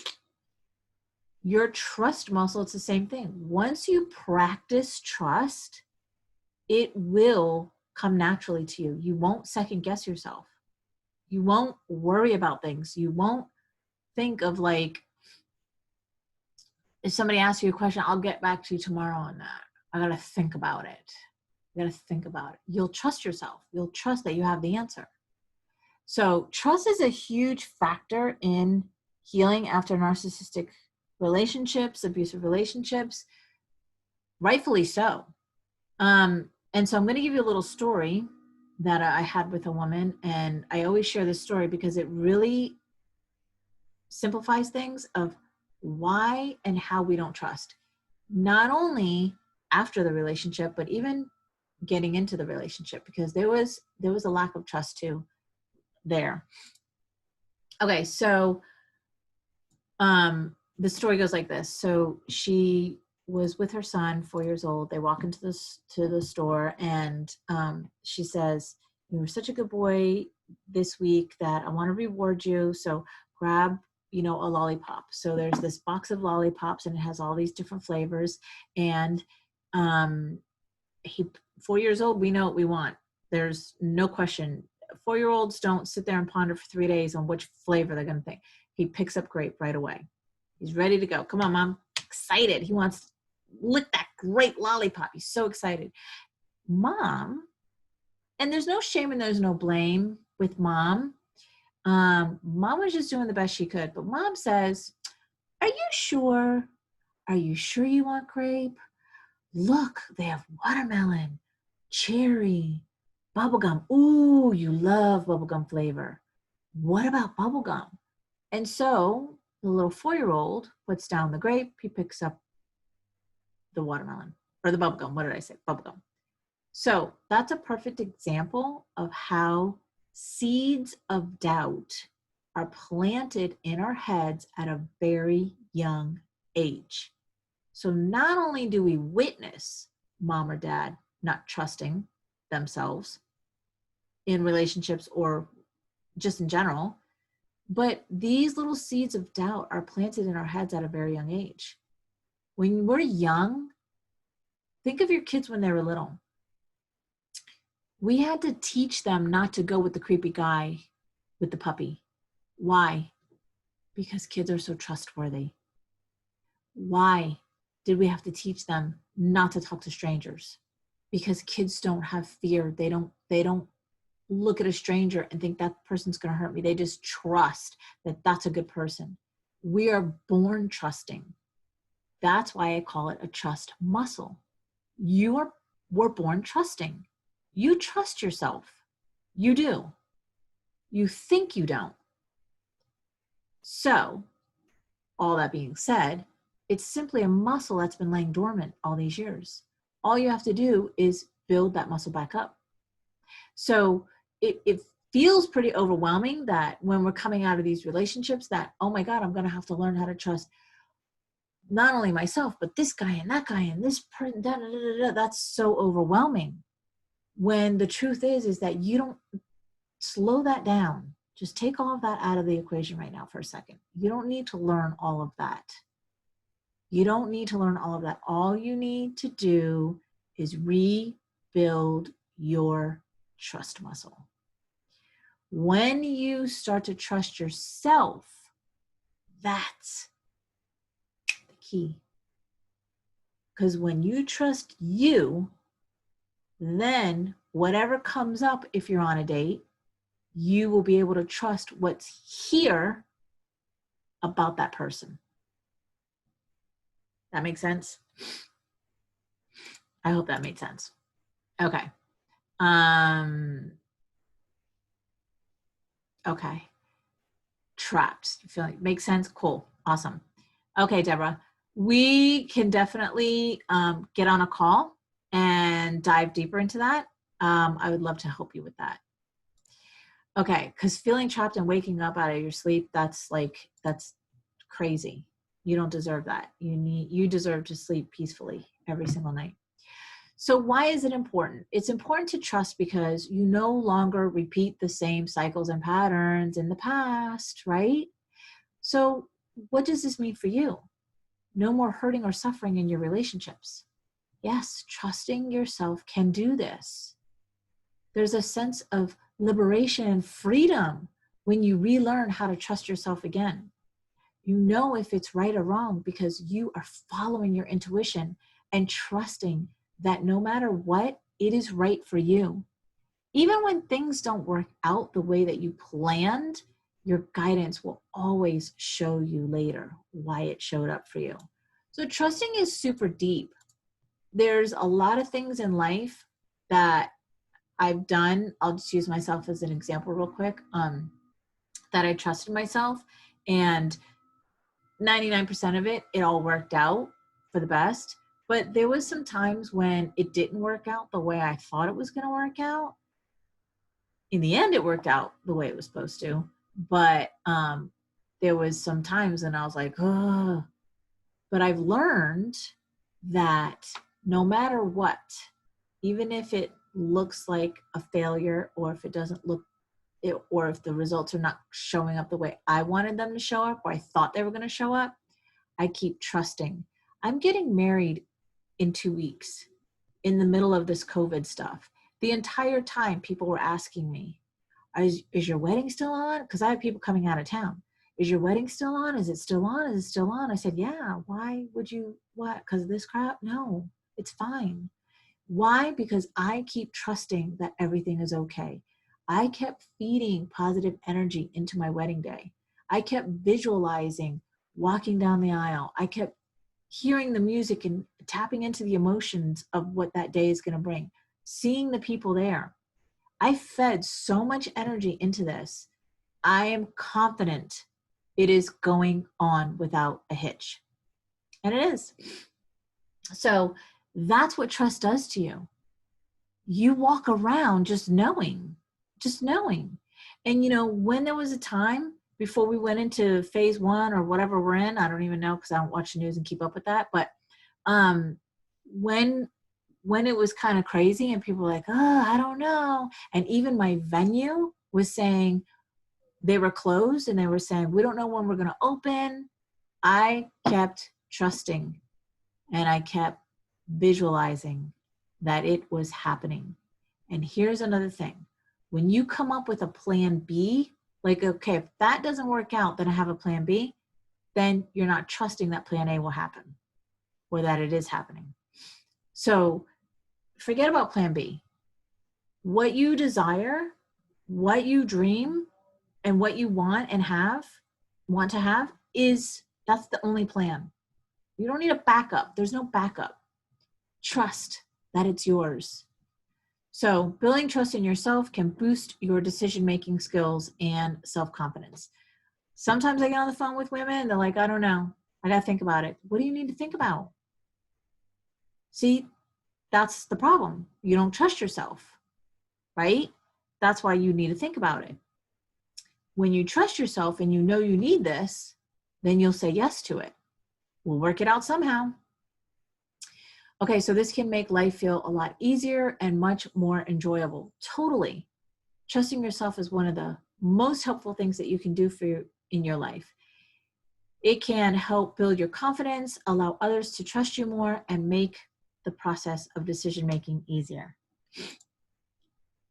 your trust muscle, it's the same thing. Once you practice trust, it will come naturally to you. You won't second guess yourself. You won't worry about things. You won't think of like, if somebody asks you a question, I'll get back to you tomorrow on that. I got to think about it. You got to think about it. You'll trust yourself. You'll trust that you have the answer. So trust is a huge factor in healing after narcissistic relationships, abusive relationships, rightfully so. And so I'm going to give you a little story that I had with a woman, and I always share this story because it really simplifies things of why and how we don't trust, not only after the relationship, but even getting into the relationship, because there was a lack of trust too there. Okay, so the story goes like this. So she was with her son, 4 years old. They walk into the store, and she says, "You were such a good boy this week that I want to reward you. So grab, a lollipop." So there's this box of lollipops, and it has all these different flavors. And 4 years old, we know what we want. There's no question. 4-year-olds don't sit there and ponder for 3 days on which flavor they're going to think. He picks up grape right away. He's ready to go. Come on, Mom. Excited. He wants to lick that great lollipop. He's so excited. Mom, and there's no shame and there's no blame with Mom. Mom was just doing the best she could. But Mom says, "Are you sure? Are you sure you want grape? Look, they have watermelon, cherry, bubblegum. Ooh, you love bubblegum flavor. What about bubblegum?" And so the little 4-year-old puts down the grape. He picks up the watermelon, or the bubblegum. What did I say? Bubblegum. So that's a perfect example of how seeds of doubt are planted in our heads at a very young age. So not only do we witness mom or dad not trusting themselves in relationships or just in general. But these little seeds of doubt are planted in our heads at a very young age. When we're young, think of your kids when they were little. We had to teach them not to go with the creepy guy with the puppy. Why? Because kids are so trustworthy. Why did we have to teach them not to talk to strangers? Because kids don't have fear. They don't look at a stranger and think that person's going to hurt me. They just trust that that's a good person. We are born trusting. That's why I call it a trust muscle. We're born trusting. You trust yourself. You do. You think you don't. So, all that being said, it's simply a muscle that's been laying dormant all these years. All you have to do is build that muscle back up. So it feels pretty overwhelming that when we're coming out of these relationships that, oh my God, I'm going to have to learn how to trust not only myself, but this guy and that guy and this person, da, da, da, da. That's so overwhelming. When the truth is that you don't slow that down. Just take all of that out of the equation right now for a second. You don't need to learn all of that. You don't need to learn all of that. All you need to do is rebuild your trust muscle. When you start to trust yourself, that's the key. Because when you trust you, then whatever comes up, if you're on a date, you will be able to trust what's here about that person. That makes sense? I hope that made sense. Okay. Okay. Trapped. You feel like makes sense? Cool. Awesome. Okay, Deborah. We can definitely get on a call and dive deeper into that. I would love to help you with that. Okay, because feeling trapped and waking up out of your sleep, that's crazy. You don't deserve that. You deserve to sleep peacefully every single night. So why is it important? It's important to trust because you no longer repeat the same cycles and patterns in the past, right? So what does this mean for you? No more hurting or suffering in your relationships. Yes, trusting yourself can do this. There's a sense of liberation and freedom when you relearn how to trust yourself again. You know if it's right or wrong because you are following your intuition and trusting that no matter what, it is right for you. Even when things don't work out the way that you planned, your guidance will always show you later why it showed up for you. So trusting is super deep. There's a lot of things in life that I've done. I'll just use myself as an example real quick, that I trusted myself, and 99% of it all worked out for the best. But there was some times when it didn't work out the way I thought it was going to work out. In the end, it worked out the way it was supposed to. But there was some times when I was like, oh. But I've learned that no matter what, even if it looks like a failure, or if it doesn't look, or if the results are not showing up the way I wanted them to show up, or I thought they were going to show up, I keep trusting. I'm getting married in 2 weeks in the middle of this COVID stuff. The entire time people were asking me, is your wedding still on? Because I have people coming out of town. Is your wedding still on? Is it still on? Is it still on? I said, yeah. Why would you, what? Because of this crap? No, it's fine. Why? Because I keep trusting that everything is okay. I kept feeding positive energy into my wedding day. I kept visualizing walking down the aisle. I kept hearing the music and tapping into the emotions of what that day is going to bring, seeing the people there. I fed so much energy into this. I am confident it is going on without a hitch. And it is. So that's what trust does to you. You walk around just knowing. And when there was a time before we went into phase 1 or whatever we're in, I don't even know because I don't watch the news and keep up with that. But when when it was kind of crazy and people were like, oh, I don't know. And even my venue was saying they were closed and they were saying, we don't know when we're going to open. I kept trusting and I kept visualizing that it was happening. And here's another thing. When you come up with a plan B, like, okay, if that doesn't work out, then I have a plan B, then you're not trusting that plan A will happen or that it is happening. So forget about plan B. What you desire, what you dream, and what you want to have that's the only plan. You don't need a backup. There's no backup. Trust that it's yours. So building trust in yourself can boost your decision-making skills and self-confidence. Sometimes I get on the phone with women and they're like, I don't know. I got to think about it. What do you need to think about? See, that's the problem. You don't trust yourself, right? That's why you need to think about it. When you trust yourself and you know you need this, then you'll say yes to it. We'll work it out somehow. Okay, so this can make life feel a lot easier and much more enjoyable. Totally. Trusting yourself is one of the most helpful things that you can do in your life. It can help build your confidence, allow others to trust you more, and make the process of decision-making easier.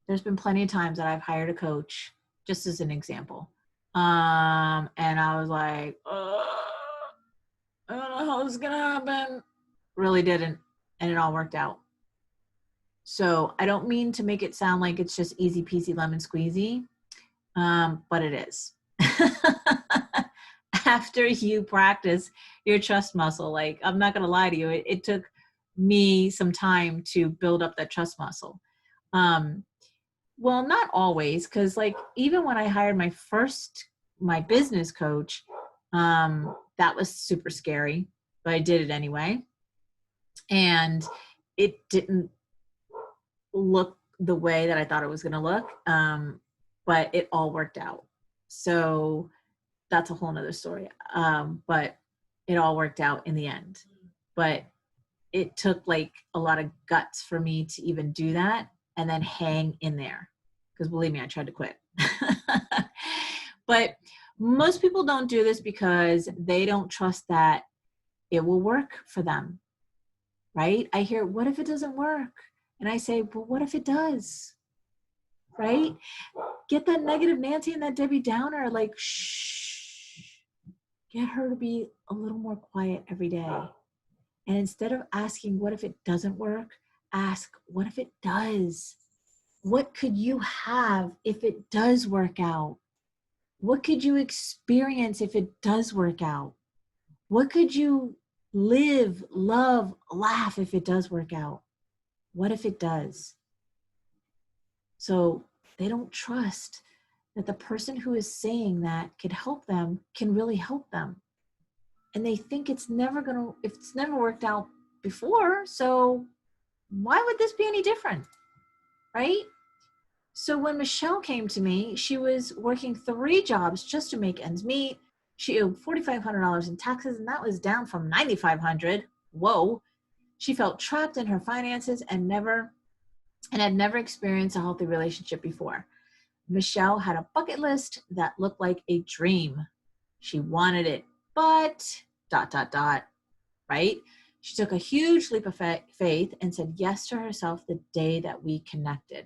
There's been plenty of times that I've hired a coach, just as an example. And I was like, I don't know how this is going to happen. Really didn't. And it all worked out. So I don't mean to make it sound like it's just easy peasy lemon squeezy, but it is. After you practice your trust muscle, like, I'm not going to lie to you, it took me some time to build up that trust muscle. Well, not always, because like even when I hired my business coach, that was super scary, but I did it anyway. And it didn't look the way that I thought it was going to look, but it all worked out. So that's a whole nother story. But it all worked out in the end. But it took like a lot of guts for me to even do that and then hang in there. Because believe me, I tried to quit. But most people don't do this because they don't trust that it will work for them. Right? I hear, what if it doesn't work? And I say, but what if it does? Right? Get that negative Nancy and that Debbie Downer, like, shh. Get her to be a little more quiet every day. And instead of asking, what if it doesn't work? Ask, what if it does? What could you have if it does work out? What could you experience if it does work out? What could you live, love, laugh if it does work out? What if it does? So they don't trust that the person who is saying that could help them can really help them. And they think it's never worked out before, so why would this be any different, right? So when Michelle came to me, she was working 3 jobs just to make ends meet. She owed $4,500 in taxes, and that was down from $9,500. Whoa. She felt trapped in her finances and had never experienced a healthy relationship before. Michelle had a bucket list that looked like a dream. She wanted it, but ... right? She took a huge leap of faith and said yes to herself the day that we connected.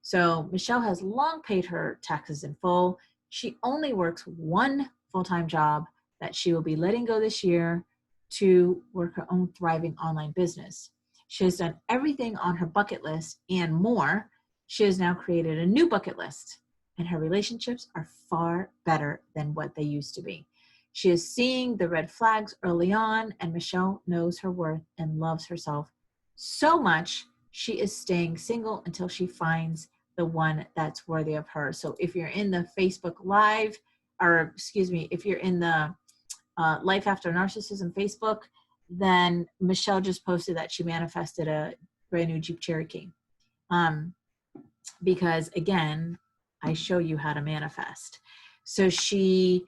So Michelle has long paid her taxes in full. She only works 1 full-time job that she will be letting go this year to work her own thriving online business. She has done everything on her bucket list and more. She has now created a new bucket list, and her relationships are far better than what they used to be. She is seeing the red flags early on, and Michelle knows her worth and loves herself so much. She is staying single until she finds the one that's worthy of her. So if you're in the Facebook Live, if you're in the Life After Narcissism Facebook, then Michelle just posted that she manifested a brand new Jeep Cherokee. Because again, I show you how to manifest. So she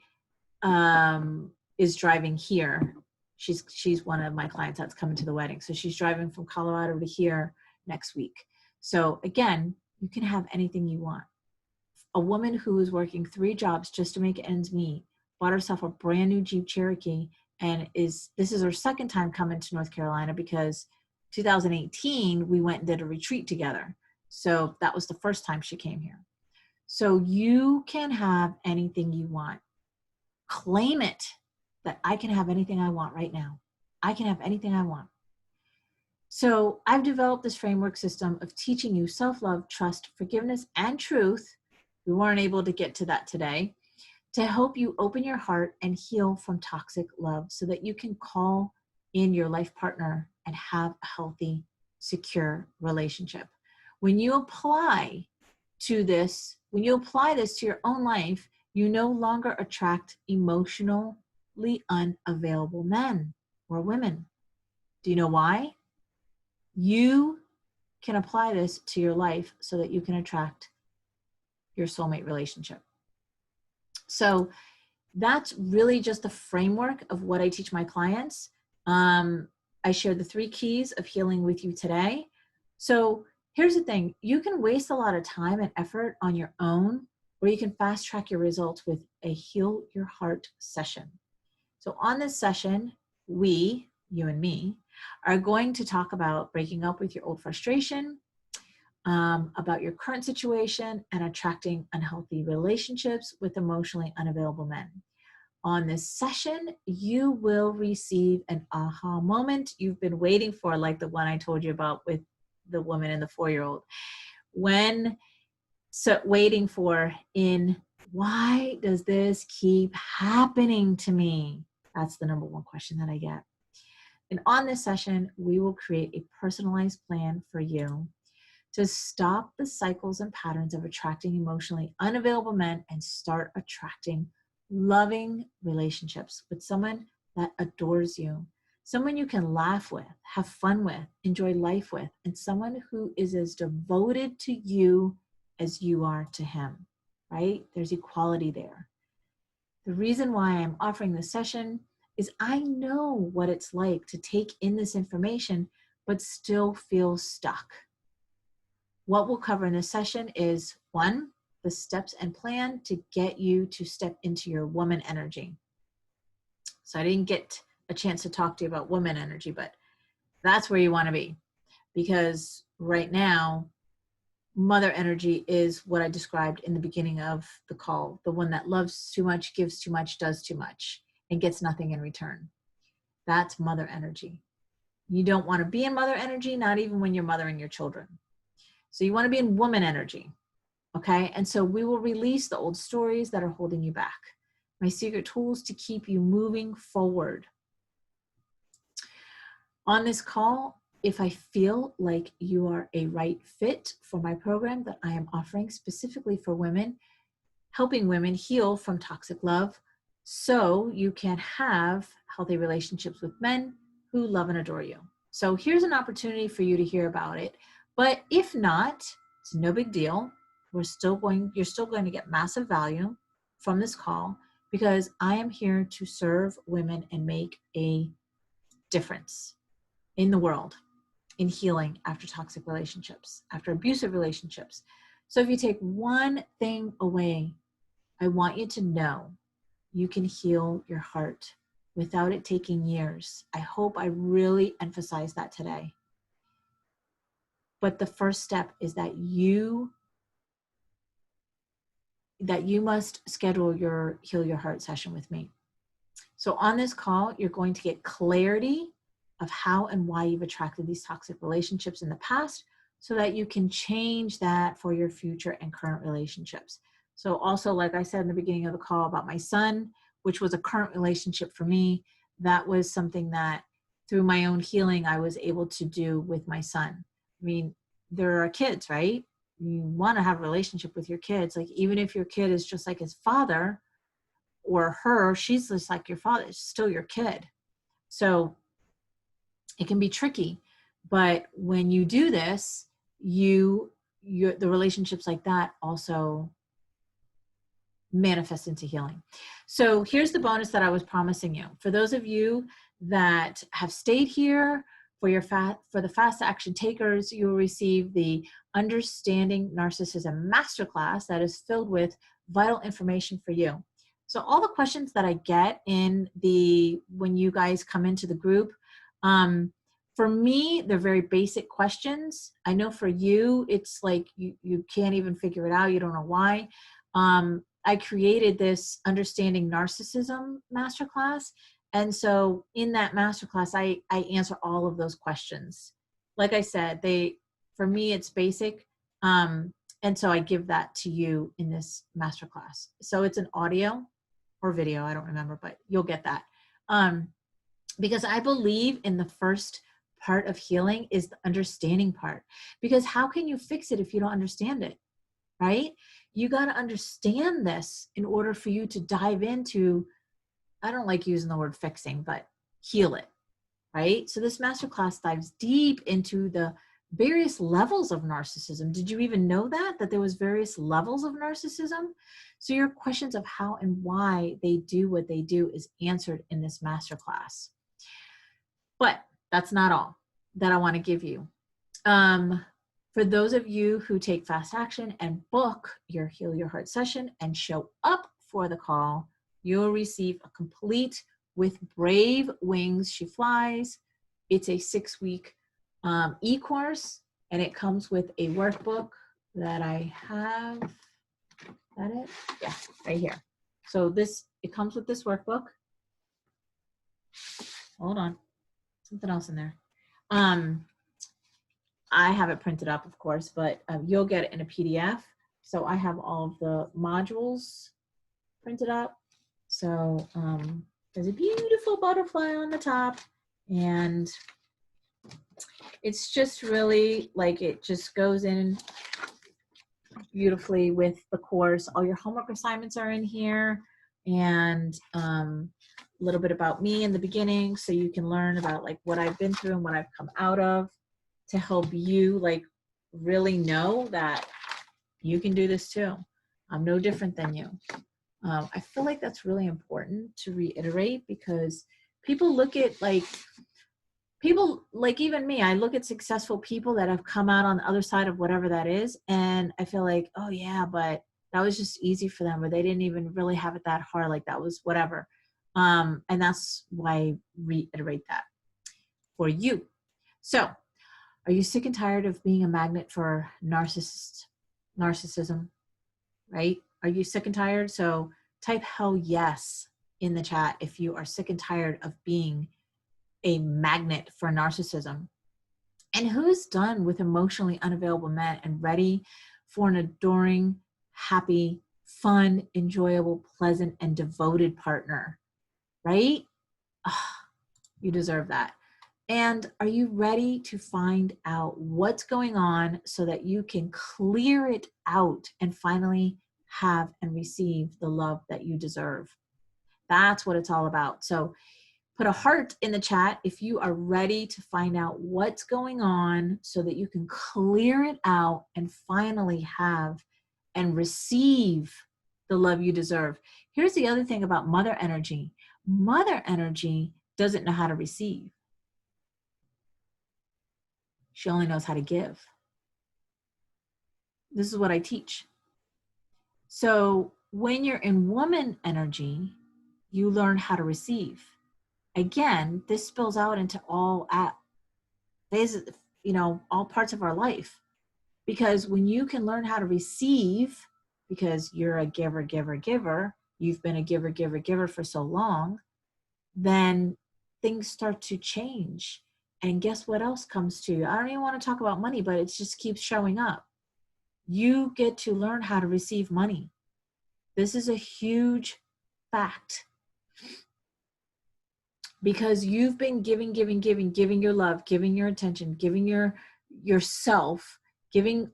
is driving here She's one of my clients that's coming to the wedding. So she's driving from Colorado to here next week. So again, you can have anything you want. A woman who is working 3 jobs just to make ends meet, bought herself a brand new Jeep Cherokee, and this is her second time coming to North Carolina, because 2018, we went and did a retreat together. So that was the first time she came here. So you can have anything you want. Claim it, that I can have anything I want right now. I can have anything I want. So I've developed this framework system of teaching you self-love, trust, forgiveness, and truth. We weren't able to get to that today, to help you open your heart and heal from toxic love so that you can call in your life partner and have a healthy, secure relationship. When you apply this to your own life, you no longer attract emotionally unavailable men or women. Do you know why? You can apply this to your life so that you can attract your soulmate relationship. So that's really just the framework of what I teach my clients. I shared the 3 keys of healing with you today. So here's the thing. You can waste a lot of time and effort on your own, or you can fast track your results with a Heal Your Heart session. So on this session, you and me, are going to talk about breaking up with your old frustration, about your current situation, and attracting unhealthy relationships with emotionally unavailable men. On this session, you will receive an aha moment you've been waiting for, like the one I told you about with the woman and the 4-year-old. Waiting for why does this keep happening to me? That's the number 1 question that I get. And on this session, we will create a personalized plan for you to stop the cycles and patterns of attracting emotionally unavailable men and start attracting loving relationships with someone that adores you, someone you can laugh with, have fun with, enjoy life with, and someone who is as devoted to you as you are to him, right? There's equality there. The reason why I'm offering this session is I know what it's like to take in this information but still feel stuck. What we'll cover in this session is 1, the steps and plan to get you to step into your woman energy. So I didn't get a chance to talk to you about woman energy, but that's where you want to be, because right now, mother energy is what I described in the beginning of the call, the one that loves too much, gives too much, does too much, and gets nothing in return. That's mother energy. You don't want to be in mother energy, not even when you're mothering your children. So you want to be in woman energy, okay? And so we will release the old stories that are holding you back. My secret tools to keep you moving forward. On this call, if I feel like you are a right fit for my program that I am offering specifically for women, helping women heal from toxic love so you can have healthy relationships with men who love and adore you. So here's an opportunity for you to hear about it. But if not, it's no big deal. You're still going to get massive value from this call, because I am here to serve women and make a difference in the world, in healing after toxic relationships, after abusive relationships. So if you take one thing away, I want you to know you can heal your heart without it taking years. I hope I really emphasize that today. But the first step is that you must schedule your Heal Your Heart session with me. So on this call, you're going to get clarity of how and why you've attracted these toxic relationships in the past, so that you can change that for your future and current relationships. So also, like I said in the beginning of the call about my son, which was a current relationship for me, that was something that through my own healing, I was able to do with my son. I mean, there are kids, right? You want to have a relationship with your kids. Like, even if your kid is just like his father, or her, she's just like your father, it's still your kid. So it can be tricky, but when you do this, the relationships like that also manifest into healing. So here's the bonus that I was promising you. For those of you that have stayed here for the fast action takers, you will receive the Understanding Narcissism Masterclass that is filled with vital information for you. So all the questions that I get when you guys come into the group, for me, they're very basic questions. I know for you, it's like you can't even figure it out. You don't know why. I created this Understanding Narcissism Masterclass. And so in that masterclass, I answer all of those questions. Like I said, for me, it's basic. And so I give that to you in this masterclass. So it's an audio or video, I don't remember, but you'll get that. Because I believe in the first part of healing is the understanding part. Because how can you fix it if you don't understand it, right? You got to understand this in order for you to dive into, I don't like using the word fixing, but heal it, right? So this masterclass dives deep into the various levels of narcissism. Did you even know that there was various levels of narcissism? So your questions of how and why they do what they do is answered in this masterclass. But that's not all that I want to give you. For those of you who take fast action and book your Heal Your Heart session and show up for the call, you'll receive a complete With Brave Wings She Flies. It's a 6-week e-course, and it comes with a workbook that I have. Is that it? Yeah, right here. So it comes with this workbook. Hold on. Something else in there. I have it printed up, of course, but you'll get it in a PDF. So I have all of the modules printed up. So there's a beautiful butterfly on the top, and it's just really like it just goes in beautifully with the course. All your homework assignments are in here, and a little bit about me in the beginning, so you can learn about like what I've been through and what I've come out of, to help you like really know that you can do this too. I'm no different than you. I feel like that's really important to reiterate, because people look at people like even me, I look at successful people that have come out on the other side of whatever that is, and I feel like, oh yeah, but that was just easy for them, or they didn't even really have it that hard, like that was whatever. And that's why I reiterate that for you. So are you sick and tired of being a magnet for narcissism, right? Are you sick and tired? So type hell yes in the chat if you are sick and tired of being a magnet for narcissism. And who's done with emotionally unavailable men and ready for an adoring, happy, fun, enjoyable, pleasant, and devoted partner, right? Oh, you deserve that. And are you ready to find out what's going on so that you can clear it out and finally have and receive the love that you deserve? That's what it's all about. So put a heart in the chat if you are ready to find out what's going on so that you can clear it out and finally have and receive the love you deserve. Here's the other thing about mother energy. Mother energy doesn't know how to receive. She only knows how to give. This is what I teach. So when you're in woman energy, you learn how to receive. Again, this spills out into all parts of our life. Because when you can learn how to receive, because you're a giver, giver, giver, you've been a giver, giver, giver for so long, then things start to change. And guess what else comes to you? I don't even want to talk about money, but it just keeps showing up. You get to learn how to receive money. This is a huge fact. Because you've been giving your love, giving your attention, giving yourself, giving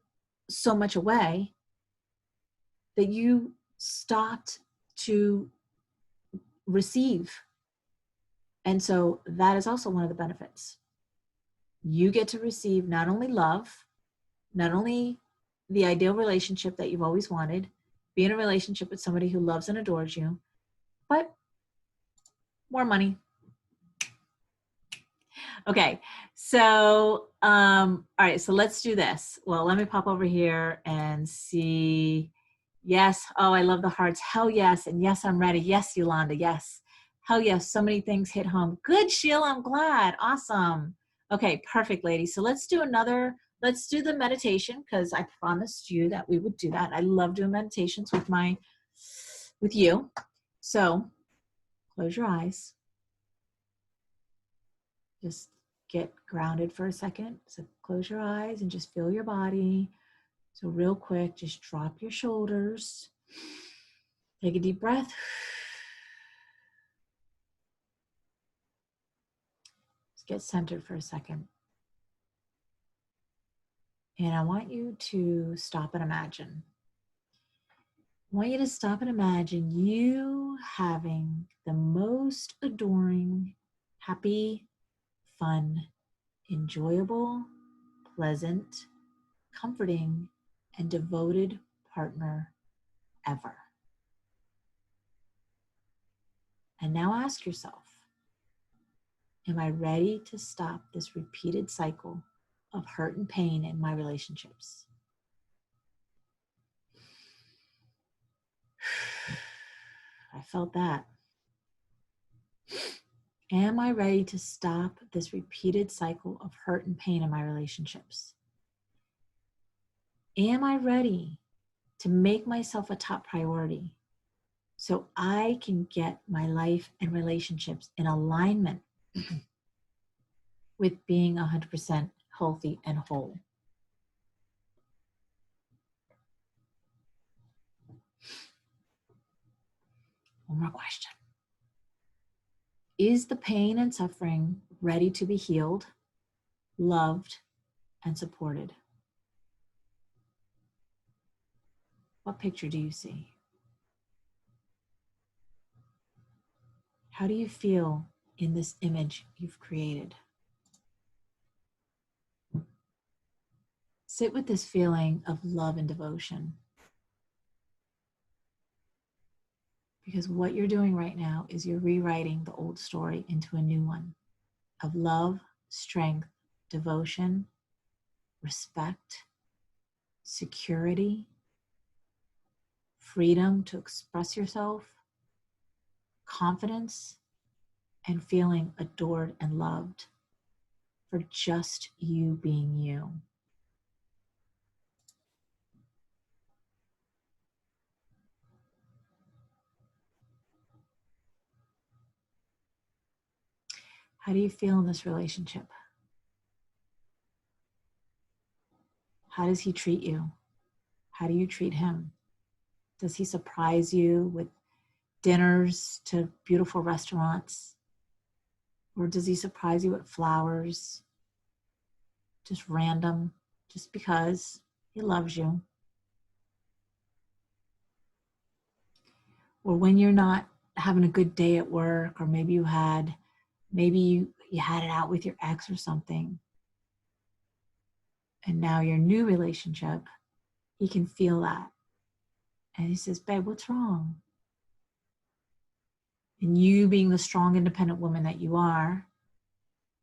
so much away that you stopped to receive. And so that is also one of the benefits. You get to receive not only love, not only the ideal relationship that you've always wanted, be in a relationship with somebody who loves and adores you, but more money. Okay, so, all right, so let's do this. Well, let me pop over here and see. Yes, oh, I love the hearts. Hell yes, and yes, I'm ready. Yes, Yolanda, yes. Hell yes, so many things hit home. Good, Sheila, I'm glad. Awesome. Okay, perfect, ladies. So let's do the meditation, because I promised you that we would do that. I love doing meditations with you. So close your eyes. Just get grounded for a second. So close your eyes and just feel your body. So real quick, just drop your shoulders. Take a deep breath. Just get centered for a second. And I want you to stop and imagine. I want you to stop and imagine you having the most adoring, happy, fun, enjoyable, pleasant, comforting, and devoted partner ever. And now ask yourself, am I ready to stop this repeated cycle of hurt and pain in my relationships? I felt that. Am I ready to stop this repeated cycle of hurt and pain in my relationships? Am I ready to make myself a top priority so I can get my life and relationships in alignment with being 100% healthy and whole? One more question. Is the pain and suffering ready to be healed, loved, and supported? What picture do you see? How do you feel in this image you've created? Sit with this feeling of love and devotion. Because what you're doing right now is you're rewriting the old story into a new one of love, strength, devotion, respect, security, freedom to express yourself, confidence, and feeling adored and loved for just you being you. How do you feel in this relationship? How does he treat you? How do you treat him? Does he surprise you with dinners to beautiful restaurants? Or does he surprise you with flowers? Just random, just because he loves you? Or when you're not having a good day at work, or maybe you had it out with your ex or something, and now your new relationship, he can feel that. And he says, babe, what's wrong? And you, being the strong, independent woman that you are,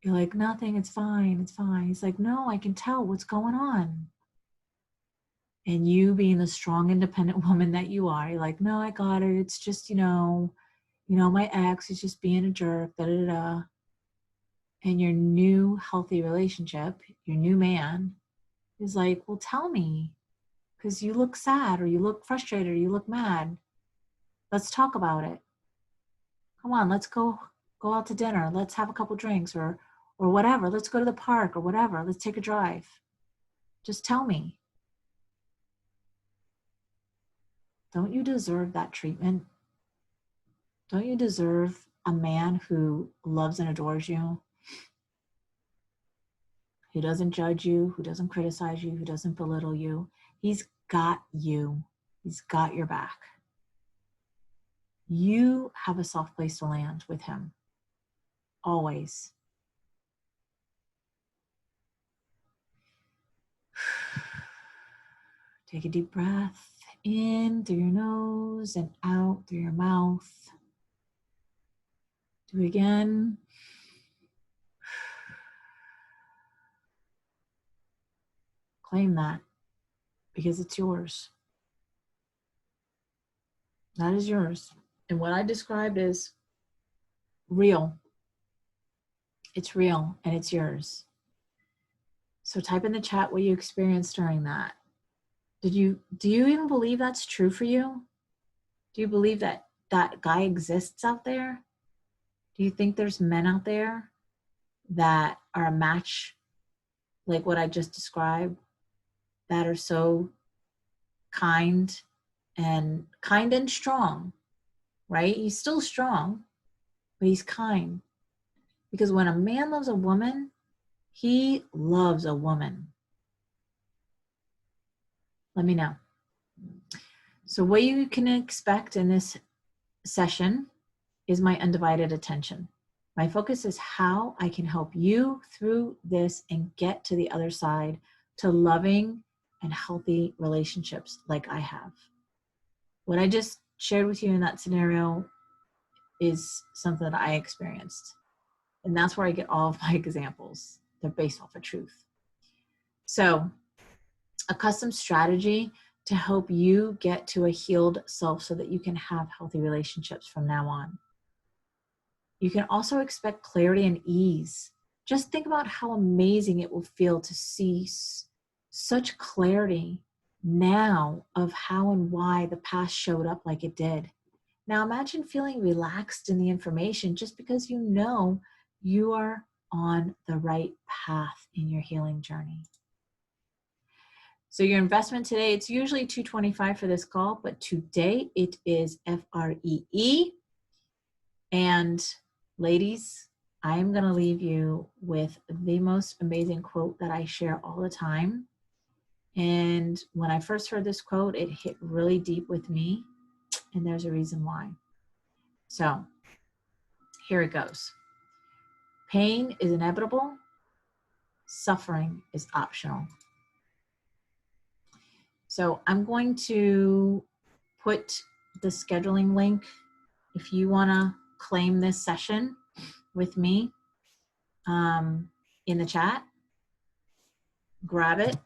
you're like, nothing, it's fine, it's fine. He's like, no, I can tell what's going on. And you, being the strong, independent woman that you are, you're like, no, I got it. It's just, my ex is just being a jerk, da da da. And your new healthy relationship, your new man, is like, well, tell me, because you look sad, or you look frustrated, or you look mad. Let's talk about it. Come on, let's go out to dinner. Let's have a couple drinks, or whatever. Let's go to the park, or whatever. Let's take a drive. Just tell me. Don't you deserve that treatment? Don't you deserve a man who loves and adores you, who doesn't judge you, who doesn't criticize you, who doesn't belittle you? He's got you. He's got your back. You have a soft place to land with him. Always. Take a deep breath in through your nose and out through your mouth. Do it again. Claim that because it's yours. That is yours. And what I described is real. It's real and it's yours. So type in the chat what you experienced during that. Do you even believe that's true for you? Do you believe that that guy exists out there? Do you think there's men out there that are a match like what I just described, that are so kind and strong, right? He's still strong, but he's kind. Because when a man loves a woman, he loves a woman. Let me know. So what you can expect in this session is my undivided attention. My focus is how I can help you through this and get to the other side to loving and healthy relationships like I have. What I just shared with you in that scenario is something that I experienced. And that's where I get all of my examples. They're based off of truth. So a custom strategy to help you get to a healed self so that you can have healthy relationships from now on. You can also expect clarity and ease. Just think about how amazing it will feel to see such clarity now of how and why the past showed up like it did. Now imagine feeling relaxed in the information just because you know you are on the right path in your healing journey. So your investment today, it's usually $225 for this call, but today it is FREE. And ladies, I am going to leave you with the most amazing quote that I share all the time. And when I first heard this quote, it hit really deep with me, and there's a reason why. So here it goes. Pain is inevitable. Suffering is optional. So I'm going to put the scheduling link if you want to claim this session with me in the chat. Grab it.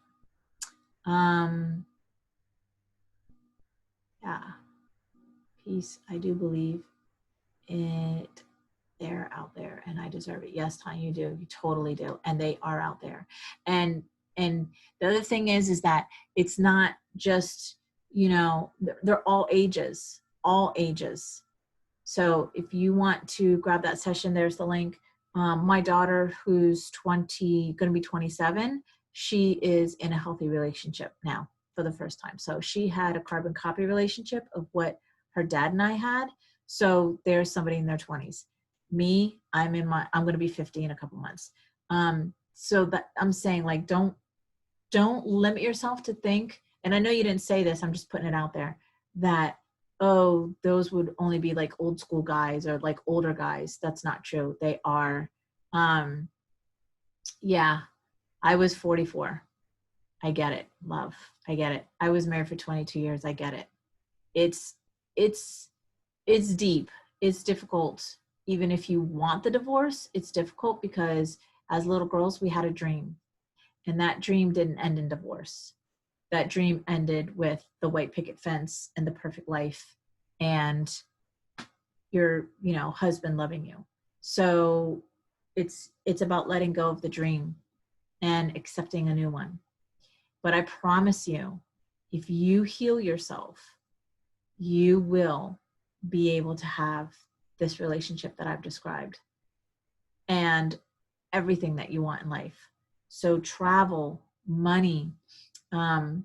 Yeah. Peace. I do believe it. They're out there and I deserve it. Yes, Tanya, you do. You totally do. And they are out there. And the other thing is that it's not just, you know, they're all ages, all ages. So if you want to grab that session, there's the link. My daughter, who's going to be 27, she is in a healthy relationship now for the first time. So she had a carbon copy relationship of what her dad and I had. So there's somebody in their 20s. Me, I'm going to be 50 in a couple months. So that I'm saying, like, don't limit yourself to think, and I know you didn't say this, I'm just putting it out there, that, oh, those would only be like old school guys or like older guys. That's not true. They are, yeah, I was 44. I get it, love. I get it. I was married for 22 years. I get it. It's deep. It's difficult. Even if you want the divorce, it's difficult because as little girls, we had a dream. And that dream didn't end in divorce. That dream ended with the white picket fence and the perfect life and your, you know, husband loving you. So it's about letting go of the dream and accepting a new one. But I promise you, if you heal yourself, you will be able to have this relationship that I've described and everything that you want in life. So travel, money, I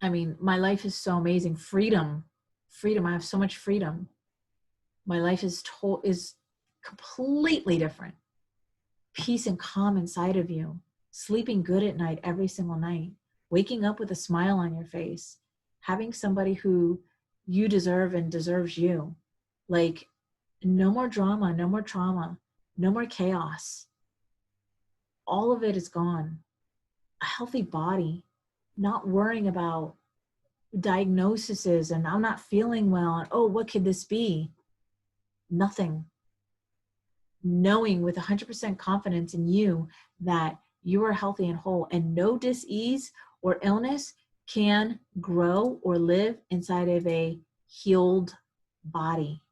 mean, my life is so amazing. Freedom. I have so much freedom. My life is completely different. Peace and calm inside of you. Sleeping good at night every single night. Waking up with a smile on your face. Having somebody who you deserve and deserves you. Like, no more drama, no more trauma, no more chaos. All of it is gone. A healthy body. Not worrying about diagnoses and I'm not feeling well. And oh, what could this be? Nothing. Knowing with 100% confidence in you that you are healthy and whole, and no dis-ease or illness can grow or live inside of a healed body.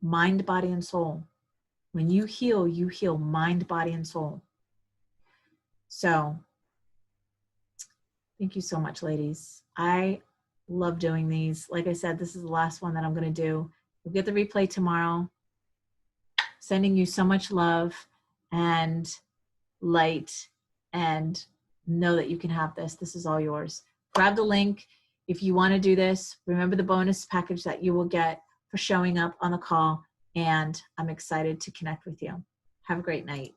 Mind, body, and soul. When you heal mind, body, and soul. So thank you so much, ladies. I love doing these. Like I said, this is the last one that I'm going to do. You'll get the replay tomorrow. Sending you so much love and light, and know that you can have this. This is all yours. Grab the link if you want to do this. Remember the bonus package that you will get for showing up on the call, and I'm excited to connect with you. Have a great night.